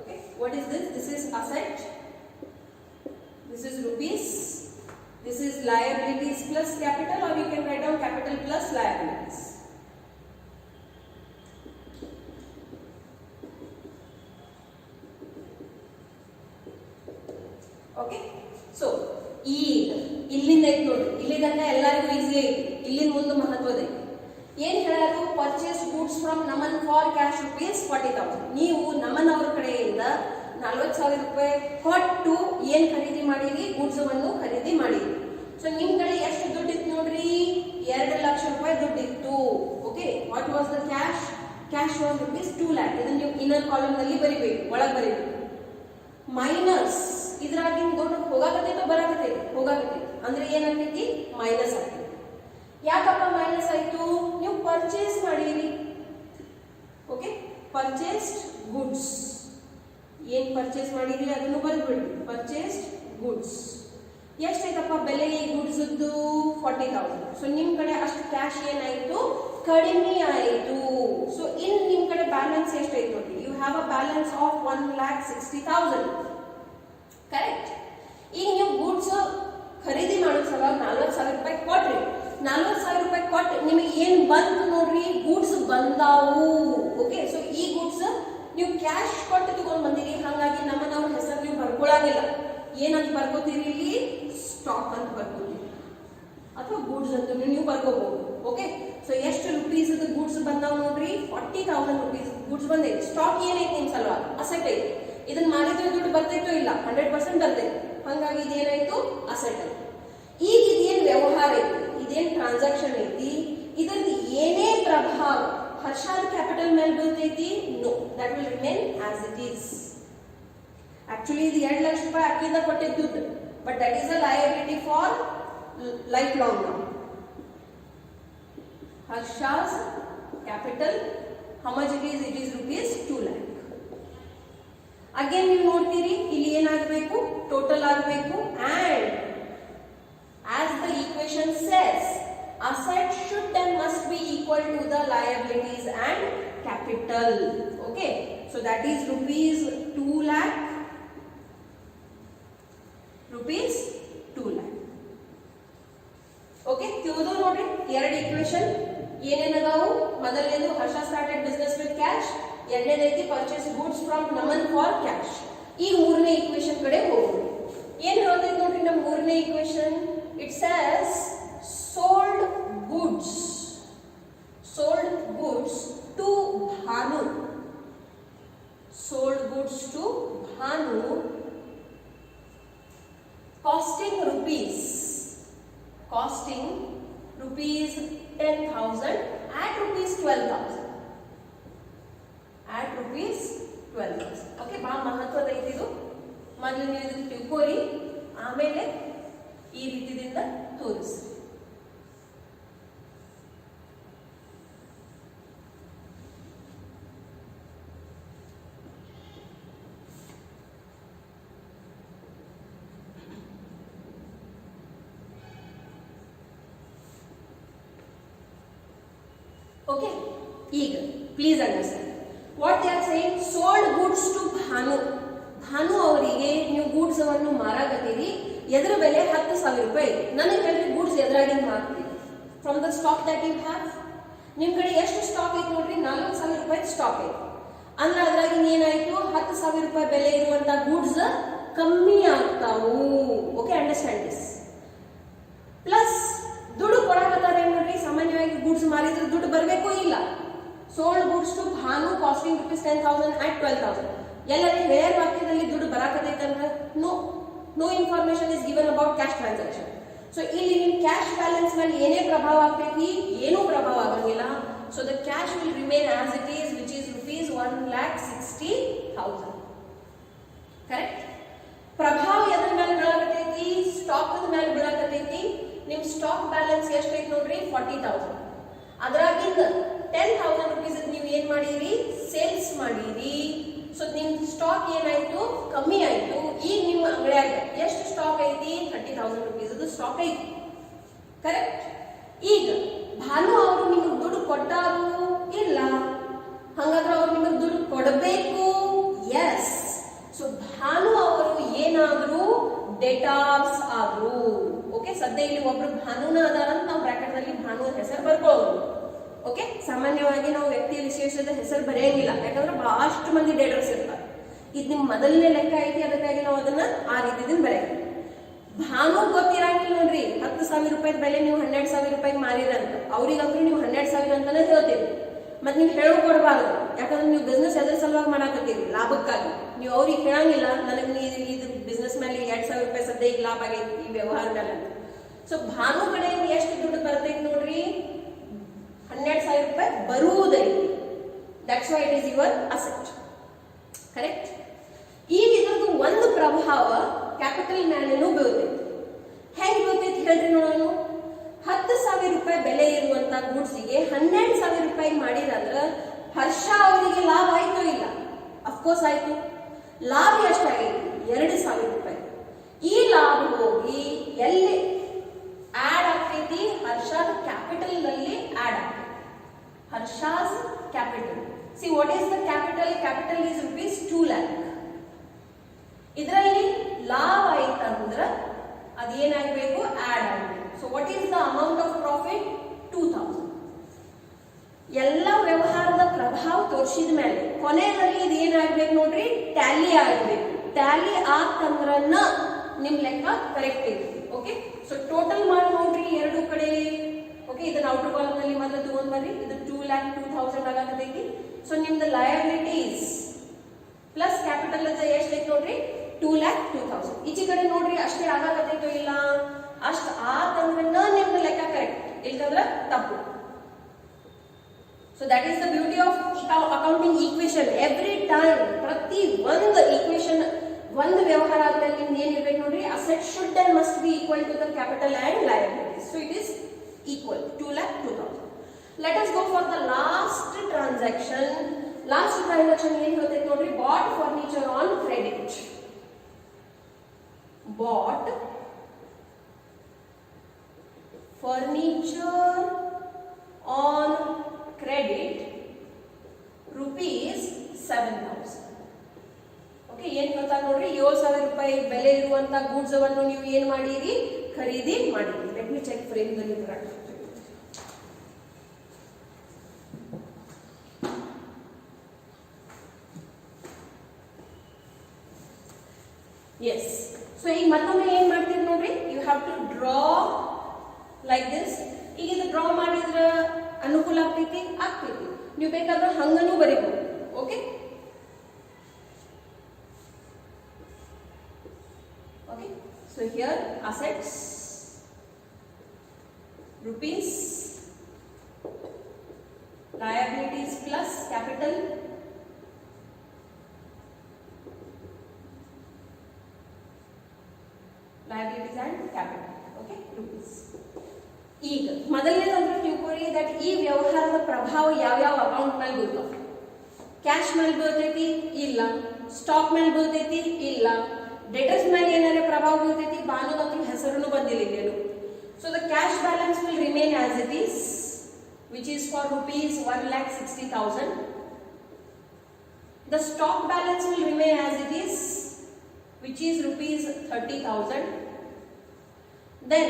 Okay, what is this? This is asset, this is rupees, this is liabilities plus capital, or you can write down capital plus liabilities. Okay, so ಈಗ ಇಲ್ಲಿಂದ ಐತಿ ನೋಡ್ರಿ, ಇಲ್ಲಿ ತನಕ ಎಲ್ಲರಿಗೂ ಈಸಿ ಐತಿ, ಇಲ್ಲಿಂದ ಮುಂದೆ ಮಹತ್ವದ ಐತಿ. ಏನ್ ಹೇಳೋದು, purchase goods from Naman for cash rupees 40,000. ನೀವು ನಮನ್ ಅವ್ರ ಕಡೆಯಿಂದ 40,000 ರೂಪಾಯಿ ಕೊಟ್ಟು ಏನ್ ಖರೀದಿ ಮಾಡಿರಿ, ಗೂಡ್ಸ್ ಅನ್ನು ಖರೀದಿ ಮಾಡಿರಿ. ಸೊ ನಿಮ್ ಕಡೆ ಎಷ್ಟು ದುಡ್ಡು ಇತ್ತು ನೋಡ್ರಿ, 2 ಲಕ್ಷ ರೂಪಾಯಿ ದುಡ್ಡಿತ್ತು. Okay, what was the cash? Cash was rupees 2 lakh. ಇದನ್ನ ನೀವು ಇನ್ನರ್ ಕಾಲಮ್ ನಲ್ಲಿ ಬರಿಬೇಕು, ಒಳಗೆ ಬರಿಬೇಕು. ಮೈನಸ್ ಇದ್ರಾಗಿನ ದುಡ್ಡು ಹೋಗಾಕತೈತೋ ಬರಾಕತೈತಿ, ಹೋಗಾಕತೈತಿ ಅಂದ್ರೆ ಏನಾಗ್ತೈತಿ, ಮೈನಸ್ ಆಗ್ತೈತಿ. ಯಾಕಪ್ಪ ಮೈನಸ್ ಆಯ್ತು, ನೀವು ಪರ್ಚೇಸ್ ಮಾಡಿರಿ. ಓಕೆ, ಪರ್ಚೇಸ್ಡ್ ಗುಡ್ಸ್, ಏನ್ ಪರ್ಚೇಸ್ ಮಾಡಿರಿ ಅದನ್ನು ಬರ್ಬಿಡ್ರಿ, ಪರ್ಚೇಸ್ಡ್ ಗುಡ್ಸ್. ಎಷ್ಟೈತಪ್ಪ ಬೆಲೆ ಈ ಗುಡ್ಸ್ 40,000. ಸೊ ನಿಮ್ ಕಡೆ ಅಷ್ಟು ಕ್ಯಾಶ್ ಏನಾಯ್ತು, ಕಡಿಮೆ ಆಯಿತು. ಸೊ ಇನ್ ನಿಮ್ ಕಡೆ ಬ್ಯಾಲೆನ್ಸ್ ಎಷ್ಟೈತು ನೋಡಿ, you have a balance of 1,60,000. Correct. ಈಗ ನೀವು ಗೂಡ್ಸ್ ಖರೀದಿ ಮಾಡೋ ಸಲುವಾಗಿ 40,000 ರೂಪಾಯಿ ಕೊಟ್ರಿ. 40,000 ರೂಪಾಯಿ ಕೊಟ್ಟು ನಿಮಗೆ ಏನ್ ಬಂತು ನೋಡ್ರಿ, ಗೂಡ್ಸ್ ಬಂದಾವು. ಓಕೆ, ಸೊ ಈ ಗೂಡ್ಸ್ ನೀವು ಕ್ಯಾಶ್ ಕೊಟ್ಟು ತಗೊಂಡ್ ಬಂದಿರಿ, ಹಾಗಾಗಿ ನಮ್ಮನ್ನ ಹೆಸರು ನೀವು ಬರ್ಕೊಳಾಗಿಲ್ಲ. ಏನಂತ ಬರ್ಕೋತೀರಿ, ಇಲ್ಲಿ ಸ್ಟಾಕ್ ಅಂತ ಬರ್ಕೋತೀರಿ, ಅಥವಾ ಗೂಡ್ಸ್ ಅಂತ ನೀವು ಬರ್ಕೋಬಹುದು. ಓಕೆ, ಸೊ ಎಷ್ಟು ರುಪೀಸ್ ಗೂಡ್ಸ್ ಬಂದಾವ್ ನೋಡ್ರಿ, 40,000 ರೂಪೀಸ್ ಗೂಡ್ಸ್ ಬಂದೈತಿ. ಸ್ಟಾಕ್ ಏನೈತಿ ನಿಮ್ ಸಲುವಾಗಿ, ಅಸೆಟ್ ಐತಿ. ಇದನ್ನ ಮಾಡಿದ್ರೆ ದುಡ್ಡು ಬರ್ತೈತೋ ಇಲ್ಲ, 100% ಬರ್ತೈತಿ. ಹಾಗಾಗಿ ಇದೇನಾಯ್ತು, ಅಸೆಟ್ ಐತಿ. ಈಗ ಇದೇನ್ ವ್ಯವಹಾರ ಐತಿ, ಇದೇನ್ ಟ್ರಾನ್ಸಾಕ್ಷನ್ ಐತಿ, ಇದ್ರದ್ದು ಏನೇ ಪ್ರಭಾವ ಹರ್ಷಾದ ಕ್ಯಾಪಿಟಲ್ ಮೇಲೆ ಬೀಳ್ತೈತಿ, no, that will remain as it is. Actually ಇದು 2 ಲಕ್ಷ ರೂಪಾಯಿ ಅಕ್ಕಿಂದ ಕೊಟ್ಟಿದ್ದು ದುಡ್ಡು, but that is a liability for life long now. Harsha's capital, how much it is? It is rupees 2 lakh. Again ನೀವು ನೋಡ್ತೀರಿ, ಇಲ್ಲಿ ಏನಾಗಬೇಕು, ಟೋಟಲ್ ಆಗಬೇಕು. And as the equation says, asset should and must be equal to the liabilities and capital. Okay, so that is rupees 2 lakh, rupees 2 lakh. Okay, ತಿಳಿದು ನೋಡ್ರಿ, ಎರಡು equation ಏನೇನದಾವು. ಮೊದಲನೇದು Harsha started business with cash, ಎರಡನೇದೈತಿ purchase goods from Naman for cash. ಈಗ ಮೂರನೇ equation ಕಡೆ ಹೋಗೋಣ. ಏನ್ ಹೇಳ್ತೈತಿ ನೋಡ್ರಿ ನಮ್ಮ ಮೂರನೇ equation, it says sold goods to Bhanu, sold goods to Bhanu costing rupees 10,000 at rupees 12,000, okay. ಬಹಳ ಮಹತ್ವದ ಐತಿ ಇದು. ಮೊದಲು ನೀವು ಇದನ್ನು ತಿಳ್ಕೋರಿ, ಆಮೇಲೆ ಈ ರೀತಿಯಿಂದ ತೋರಿಸಿ. Okay, ಈಗ please understand what they are saying. Sold goods to Bhanu, Bhanu ಅವರಿಗೆ ನೀವು ಗೂಡ್ಸ್ ಅನ್ನು ಮಾರಾಕತ್ತೀರಿ, ಎದ್ರ ಬೆಲೆ 10,000 ರೂಪಾಯಿ. ನನಗೆ ಹೇಳ್ರಿ, ಗೂಡ್ಸ್ ಎದ್ರಾಗಿಂದ ಮಾರ್ತೀರಿ, from the stock that you have. ನಿಮ್ ಕಡೆ ಎಷ್ಟು ಸ್ಟಾಕ್ ಐತಿ ನೋಡ್ರಿ, 40,000 ರೂಪಾಯಿ ಸ್ಟಾಕ್ ಐತಿ. ಅಂದ್ರೆ ಅದ್ರಾಗಿಂದ ಏನಾಯ್ತು, 10,000 ರೂಪಾಯಿ ಬೆಲೆ ಇರುವಂತ ಗೂಡ್ಸ್ ಕಮ್ಮಿ ಆಗ್ತಾವು. Okay, understand this. ಪ್ಲಸ್ ದುಡ್ಡು ಕೊಡಕತ್ತಾರ ನೋಡ್ರಿ, ಸಾಮಾನ್ಯವಾಗಿ ಗೂಡ್ಸ್ ಮಾರಿದ್ರೆ ದುಡ್ಡು ಬರಬೇಕು ಇಲ್ಲ. Sold goods to Bhanu costing rupees 10,000 at 12,000. ಎಲ್ಲರೂ ಹೇರ್ ವಾಕ್ಯದಲ್ಲಿ ದುಡ್ಡು ಬರಾಕತೈತೆ ಅಂದ್ರೆ no information is given about cash transaction. So ಇಲ್ಲಿ ನಿಮ್ ಕ್ಯಾಶ್ ಬ್ಯಾಲೆನ್ಸ್ ಮೇಲೆ ಏನೇ ಪ್ರಭಾವ ಆಗ್ತೈತಿ, ಏನೂ ಪ್ರಭಾವ ಆಗಂಗಿಲ್ಲ. So the cash will remain as it is, which is rupees 1,60,000. Correct. ಪ್ರಭಾವ ಎದ್ರ ಮೇಲೆ ಬೀಳಾಕತೈತಿ? ಸ್ಟಾಕ್ ಮೇಲೆ ಬೀಳಾಕತೈತಿ. ನಿಮ್ ಸ್ಟಾಕ್ ಬ್ಯಾಲೆನ್ಸ್ ಎಷ್ಟೈತಿ ನೋಡ್ರಿ? 40,000. ಅದ್ರಾಗಿಂದ 10,000 rupees ನೀವು ಏನ್ ಮಾಡಿರಿ? ಸೇಲ್ಸ್ ಮಾಡಿರಿ. ಸೊ ನಿಮ್ ಸ್ಟಾಕ್ ಏನಾಯ್ತು? ಕಮ್ಮಿ ಆಯ್ತು. ಈಗ ನಿಮ್ಮ ಅಂಗಡಿಯಾಗ ಎಷ್ಟು ಸ್ಟಾಕ್ ಐತಿ? 30,000 rupees ಸ್ಟಾಕ್ ಐತಿ. ಕರೆಕ್ಟ್. ಈಗ ಭಾನು ಅವರು ನಿಮಗೆ ದುಡ್ಡು ಕೊಟ್ಟಾರು? ಇಲ್ಲ. ಹಾಗಾದ್ರೆ ಅವ್ರು ನಿಮಗೆ ದುಡ್ಡು ಕೊಡಬೇಕು? ಎಸ್. ಸೊ ಭಾನು ಅವರು ಏನಾದ್ರು ಡೇಟಾರ್ಸ್ ಆದ್ರು. ಓಕೆ, ಸದ್ಯ ಇಲ್ಲಿ ಒಬ್ರು ಭಾನುನ ಅದಾರ ಅಂತ ನಾವು ಬ್ರಾಕೆಟ್ ನಲ್ಲಿ ಭಾನು ಹೆಸರು ಬರ್ಕೊಳ್ಳೋದು. ಓಕೆ, ಸಾಮಾನ್ಯವಾಗಿ ನಾವು ವ್ಯಕ್ತಿ ವಿಶೇಷದ ಹೆಸರು ಬರೆಯಂಗಿಲ್ಲ, ಯಾಕಂದ್ರೆ ಬಹಳಷ್ಟು ಮಂದಿ ಡೇಟರ್ಸ್ ಇರ್ತಾರೆ. ಇದು ನಿಮ್ ಮೊದಲನೇ ಲೆಕ್ಕ ಐತಿ, ಅದಕ್ಕಾಗಿ ನಾವು ಅದನ್ನ ಆ ರೀತಿದಿಂದ ಬರೆಯಂಗಿಲ್ಲ. ಭಾನು ಗೊತ್ತಿರಂಗಿಲ್ಲ ನೋಡ್ರಿ, 10,000 ರೂಪಾಯಿ ಬೆಲೆ ನೀವು 12,000 ರೂಪಾಯಿ ಮಾರಿರಂತ. ಅವ್ರಿಗಂದ್ರೂ ನೀವು 12,000 ಅಂತಾನೆ ಹೇಳ್ತೀರಿ. ಮತ್ ನೀವು ಹೇಳೋ ಕೊಡಬಾರ್ದು, ಯಾಕಂದ್ರೆ ನೀವು ಬಿಸ್ನೆಸ್ ಎದ್ರ ಸಲುವಾಗಿ ಮಾಡಾಕತ್ತೀರಿ? ಲಾಭಕ್ಕಾಗಿ. ನೀವು ಅವ್ರಿಗೆ ಹೇಳಂಗಿಲ್ಲ ನನಗೆ ಇದು ಬಿಸ್ನೆಸ್ ಮೇಲೆ 2,000 ರೂಪಾಯಿ ಸದ್ಯ ಈಗ ಲಾಭ ಆಗೈತಿ ಈ ವ್ಯವಹಾರ ಮೇಲೆ. ಸೊ ಭಾನು ಕಡೆಯಿಂದ ಎಷ್ಟು ದುಡ್ಡು ಬರ್ತೈತಿ ನೋಡ್ರಿ? 12,000 ರೂಪಾಯಿ ಬರುವುದೈತಿ. That's why it is your asset. Correct. ಈಗ ಇದ್ರದ್ದು ಒಂದು ಪ್ರಭಾವ ಕ್ಯಾಪಿಟಲ್ ಮೇಲೇನೂ ಬೀಳ್ತೈತಿ. ಹೆಂಗ್ ಬೀಳ್ತೈತಿ ಹೇಳ್ರಿ ನೋಡೋಣ. 10,000 ರೂಪಾಯಿ ಬೆಲೆ ಇರುವಂತ ಗೂಡ್ಸಿಗೆ 12,000 ರೂಪಾಯಿ ಮಾಡಿರಂದ್ರ ಹರ್ಷ ಅವರಿಗೆ ಲಾಭ ಆಯ್ತು? ಇಲ್ಲ. ಅಫ್ಕೋರ್ಸ್ ಆಯ್ತು. ಲಾಭ ಎಷ್ಟಾಗೈತಿ? 2,000 ರೂಪಾಯಿ. ಈ ಲಾಭ ಹೋಗಿ ಎಲ್ಲಿ ಆಡ್ ಆಗ್ತೈತಿ? ಹರ್ಷದ ಕ್ಯಾಪಿಟಲ್ ನಲ್ಲಿ ಆಡ್ ಆಗ್ತೈತಿ. Harsha's capital. See what is the capital? Capital is rupees 2 lakh. ಇದರಲ್ಲಿ ಲಾಭ ಆಯ್ತಂದ್ರ ಅದೇನಾಗಬೇಕು? ಆಡ್ ಆಗಬೇಕು. So what is the amount of profit? 2,000. ಎಲ್ಲ ವ್ಯವಹಾರದ ಪ್ರಭಾವ ತೋರಿಸಿದ ಮೇಲೆ ಕೊನೆಯಲ್ಲಿ ಇದು ಏನಾಗ್ಬೇಕು ನೋಡ್ರಿ? ಟ್ಯಾಲಿ ಆಗಬೇಕು. ಟ್ಯಾಲಿ ಆತಂದ್ರನ್ನ ನಿಮ್ ಲೆಕ್ಕ ಕರೆಕ್ಟ್ ಇದೆ. ಓಕೆ, ಸೊ ಟೋಟಲ್ ಮಾಡಿ ನೋಡ್ರಿ ಎರಡು ಕಡೆ. ಓಕೆ, ಇದನ್ನ ಔಟರ್ ಕಾಲಮ್ ನಲ್ಲಿ ಮೊದಲು ತಗೊಂಡ್ ಬರ್ರಿ. ಇದು 2,02,000 ಆಗತೈತಿ. ಸೊ ನಿಮ್ದು ಲಯಬಿಲಿಟೀಸ್ ಪ್ಲಸ್ ಕ್ಯಾಪಿಟಲ್ ಎಷ್ಟು ಐತಿ ನೋಡ್ರಿ? 2,02,000. ಈಚೆ ಕಡೆ ನೋಡ್ರಿ ಅಷ್ಟೇ ಆಗತೈತೋ ಇಲ್ಲ? ಅಷ್ಟ ಆತಂದ್ರನ್ನ ನಿಮ್ದು ಲೆಕ್ಕ ಕರೆಕ್ಟ್, ಇಲ್ಕಂದ್ರ ತಪ್ಪು. So that is the beauty of accounting equation. Every time ಪ್ರತಿ ಒಂದು ಈಕ್ವೇಶನ್ ಒಂದು ವ್ಯವಹಾರ ಆದ್ಮೇಲೆ ನಿಮ್ದು ಏನಿರ್ಬೇಕು ನೋಡ್ರಿ? Asset should and must be equal to the capital and liabilities. So it is equal 2,02,000. Let us go for the last transaction. Last transaction ಏನು ಹೇಳ್ತೈತೆ ನೋಡ್ರಿ? Bought furniture on credit. Bought furniture on credit rupees 7,000. Okay, ಏನ್ ಹೇಳ್ತಾ ನೋಡ್ರಿ? 7,000 ರೂಪಾಯಿ ಬೆಲೆ ಇರುವಂತ goods ಅನ್ನು ನೀವು ಏನ್ ಮಾಡಿರಿ? ಖರೀದಿ ಮಾಡಿರಿ. ಲೆಟ್ ಮಿ ಚೆಕ್ ಫ್ರೇಮ್ ದಲ್ಲಿ ಕರೆಕ್ಟ್. ಎಸ್. ಸೊ ಈಗ ಮತ್ತೊಮ್ಮೆ ಏನ್ ಮಾಡ್ತೀರಿ ನೋಡ್ರಿ? You have to draw like this. ಈಗ ಇದು ಡ್ರಾ ಮಾಡಿದ್ರ ಅನುಕೂಲ ಆಗ್ತೈತಿ? ಆಗ್ತೈತಿ. ನೀವು ಬೇಕಾದ್ರೆ ಹಂಗನೂ ಬರೀಬಹುದು. Okay, okay, so here assets rupees, liabilities plus capital, liabilities and capital. Okay, rupees. ಈಗ ಮೊದಲನೇದಂದ್ರೆ ತಿಳ್ಕೊರಿ ದಟ್ ಈ ವ್ಯವಹಾರದ ಪ್ರಭಾವ ಯಾವ ಅಕೌಂಟ್ ಮೇಲೆ ಬೀಳ್ತಾವ? ಕ್ಯಾಶ್ ಮೇಲೆ ಬೀಳ್ತೈತಿ? ಇಲ್ಲ. ಸ್ಟಾಕ್ ಮೇಲೆ ಬೀಳ್ತೈತಿ? ಇಲ್ಲ. ಡೆಟರ್ಸ್ ಮೇಲೆ ಏನಾದ್ರೆ ಪ್ರಭಾವ ಬೀಳ್ತೈತಿ? ಭಾನುಗಂತೂ ಹೆಸರನ್ನು ಬಂದಿಲ್ಲ ಇಲ್ಲೇನು. So the cash balance will remain as it is, which is for rupees 1,60,000. The stock balance will remain as it is, which is rupees 30,000. Then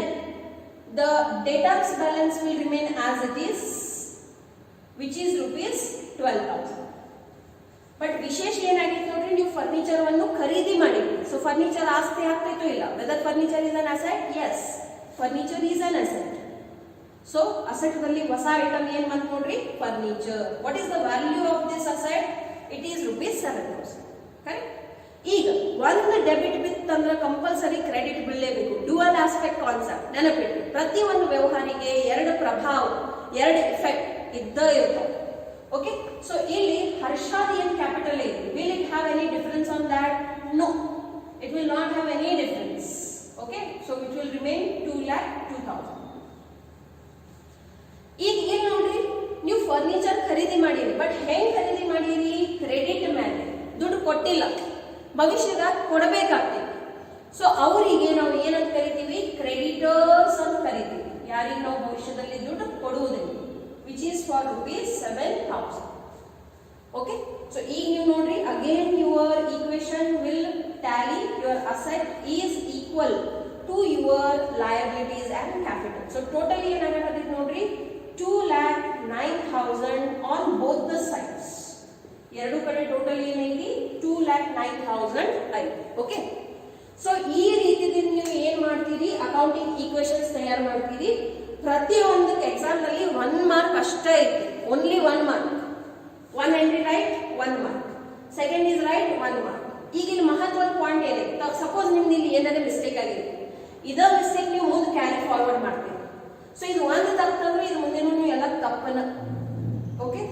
the debtors balance will remain as it is, which is rupees 12,000. But ವಿಶೇಷ ಏನಾಗಿತ್ತು ನೋಡ್ರಿ? ನೀವು furniture ಅನ್ನು ಖರೀದಿ ಮಾಡಿದ್ರಿ. So furniture ಆಸ್ತಿ ಆಗ್ತೈತೋ ಇಲ್ಲ? Whether furniture is an asset? Yes, furniture is an asset. So asset ದಲ್ಲಿ ಹೊಸ ಐಟಮ್ ಏನ್ ಬಂತು ನೋಡ್ರಿ? Furniture. What is the value of this asset? It is rupees 7,000. Correct. ಈಗ ಒಂದು ಡೆಬಿಟ್ ಬಿತ್ತಂದ್ರೆ ಕಂಪಲ್ಸರಿ ಕ್ರೆಡಿಟ್ ಬೀಳಲೇಬೇಕು. ಡ್ಯುಯಲ್ ಆಸ್ಪೆಕ್ಟ್ ಕಾನ್ಸೆಪ್ಟ್ ನೆನಪಿಟ್ಟು. ಪ್ರತಿ ಒಂದು ವ್ಯವಹಾರಿಗೆ ಎರಡು ಪ್ರಭಾವ, ಎರಡು ಇಫೆಕ್ಟ್ ಇದ್ದೇ ಇರ್ತಾವೆ. ಓಕೆ, ಸೊ ಇಲ್ಲಿ ಹರ್ಷಾದ ಏನ್ ಕ್ಯಾಪಿಟಲ್ ಐತಿ? Will it have any difference on that? No. It will not have any difference. Okay, so it will remain 2,02,000. ಈಗ ಏನ್ ನೋಡ್ರಿ, ನೀವು ಫರ್ನಿಚರ್ ಖರೀದಿ ಮಾಡಿರಿ, ಬಟ್ ಹೆಂಗ್ ಖರೀದಿ ಮಾಡಿರಿ? ಕ್ರೆಡಿಟ್ ಮೇಲೆ, ದುಡ್ಡು ಕೊಟ್ಟಿಲ್ಲ, ಭವಿಷ್ಯದಾಗ ಕೊಡಬೇಕಾಗ್ತದೆ. ಸೊ ಅವರಿಗೆ ನಾವು ಏನಂತ ಕರಿತೀವಿ? ಕ್ರೆಡಿಟರ್ಸ್ ಅಂತ ಕರಿತೀವಿ. ಯಾರಿಗೆ ನಾವು ಭವಿಷ್ಯದಲ್ಲಿ ದುಡ್ಡು ಕೊಡುವುದಿಲ್ಲ, which is for ₹7,000. Okay, so ಈಗ ನೀವು ನೋಡ್ರಿ, again your equation will tally your asset is equal to your liabilities and capital. So totally ಏನಾಗತ್ತೆ ನೋಡ್ರಿ, 2,09,000 ಆನ್ ಬೋತ್ ದ ಸೈಡ್ಸ್. ಎರಡು ಕಡೆ ಟೋಟಲ್ ಏನೈತಿ? 2,09,000 ಐತಿ. ಓಕೆ, ಸೊ ಈ ರೀತಿಯಿಂದ ನೀವು ಏನ್ ಮಾಡ್ತೀರಿ? ಅಕೌಂಟಿಂಗ್ ಈಕ್ವೇಶನ್ಸ್ ತಯಾರು ಮಾಡ್ತೀರಿ. ಪ್ರತಿಯೊಂದು ಎಕ್ಸಾಮ್ ನಲ್ಲಿ 1 ಮಾರ್ಕ್ ಅಷ್ಟೇ ಐತಿ, only 1 mark. 1 entry right, 1 mark. Second is right, 1 mark. ಈಗ ಇಲ್ಲಿ ಮಹತ್ವದ ಪಾಯಿಂಟ್ ಏನಿದೆ? ಸಪೋಸ್ ನಿಮ್ದು ಇಲ್ಲಿ ಏನಾದ್ರೆ ಮಿಸ್ಟೇಕ್ ಆಗಿದೆ, ಇದ ಮಿಸ್ಟೇಕ್ ನೀವು ಮುಂದೆ ಕ್ಯಾರಿ ಫಾರ್ವರ್ಡ್ ಮಾಡ್ತೀರಿ. ಸೊ ಇದು ಒಂದು ತಪ್ಪಂದ್ರೆ ಇದು ಮುಂದೆ ನೀವು ಎಲ್ಲ ತಪ್ಪನ. ಓಕೆ,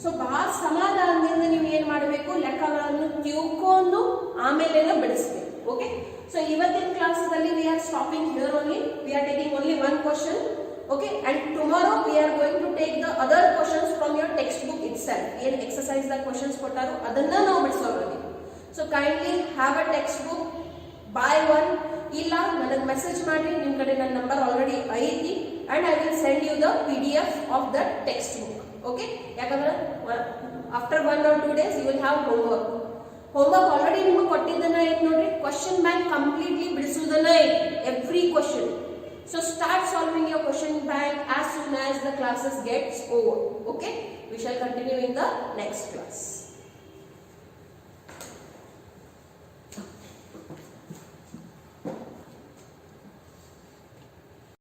ಸೊ ಬಹಳ ಸಮಾಧಾನದಿಂದ ನೀವು ಏನ್ ಮಾಡಬೇಕು? ಲೆಕ್ಕಗಳನ್ನು ತಿಳ್ಕೊಂಡು ಆಮೇಲೆ ಬಿಡಿಸ್ಬೇಕು. ಓಕೆ, ಸೊ ಇವತ್ತಿನ ಕ್ಲಾಸಲ್ಲಿ we are stopping here only. We are taking only 1 question. Okay, and tomorrow we are going to take the other questions from your textbook itself. ಏನು exercise the questions ಕೊಟ್ಟಾರೋ ಅದನ್ನ ನಾವು ಬಿಡಿಸೋದ್ರಲ್ಲಿ. So kindly have a textbook, buy one. ಇಲ್ಲ ನನಗೆ message ಮಾಡಿ, ನಿಮ್ಮ ಕಡೆ ನನ್ನ number already ಐತಿ, and I will send you the PDF of the textbook. Okay, ಯಾಕಂದ್ರೆ after 1 or 2 days you will have homework. Homework already ನಿಮಗೆ ಕೊಟ್ಟಿದ್ದನ್ನ ಐತಿ ನೋಡ್ರಿ, ಕ್ವಶನ್ ಬ್ಯಾಂಕ್ ಕಂಪ್ಲೀಟ್ಲಿ ಬಿಡಿಸುವುದನ್ನ ಐತಿ, every question. So start solving your question bank as soon as the classes gets over. Okay, we shall continue in the next class.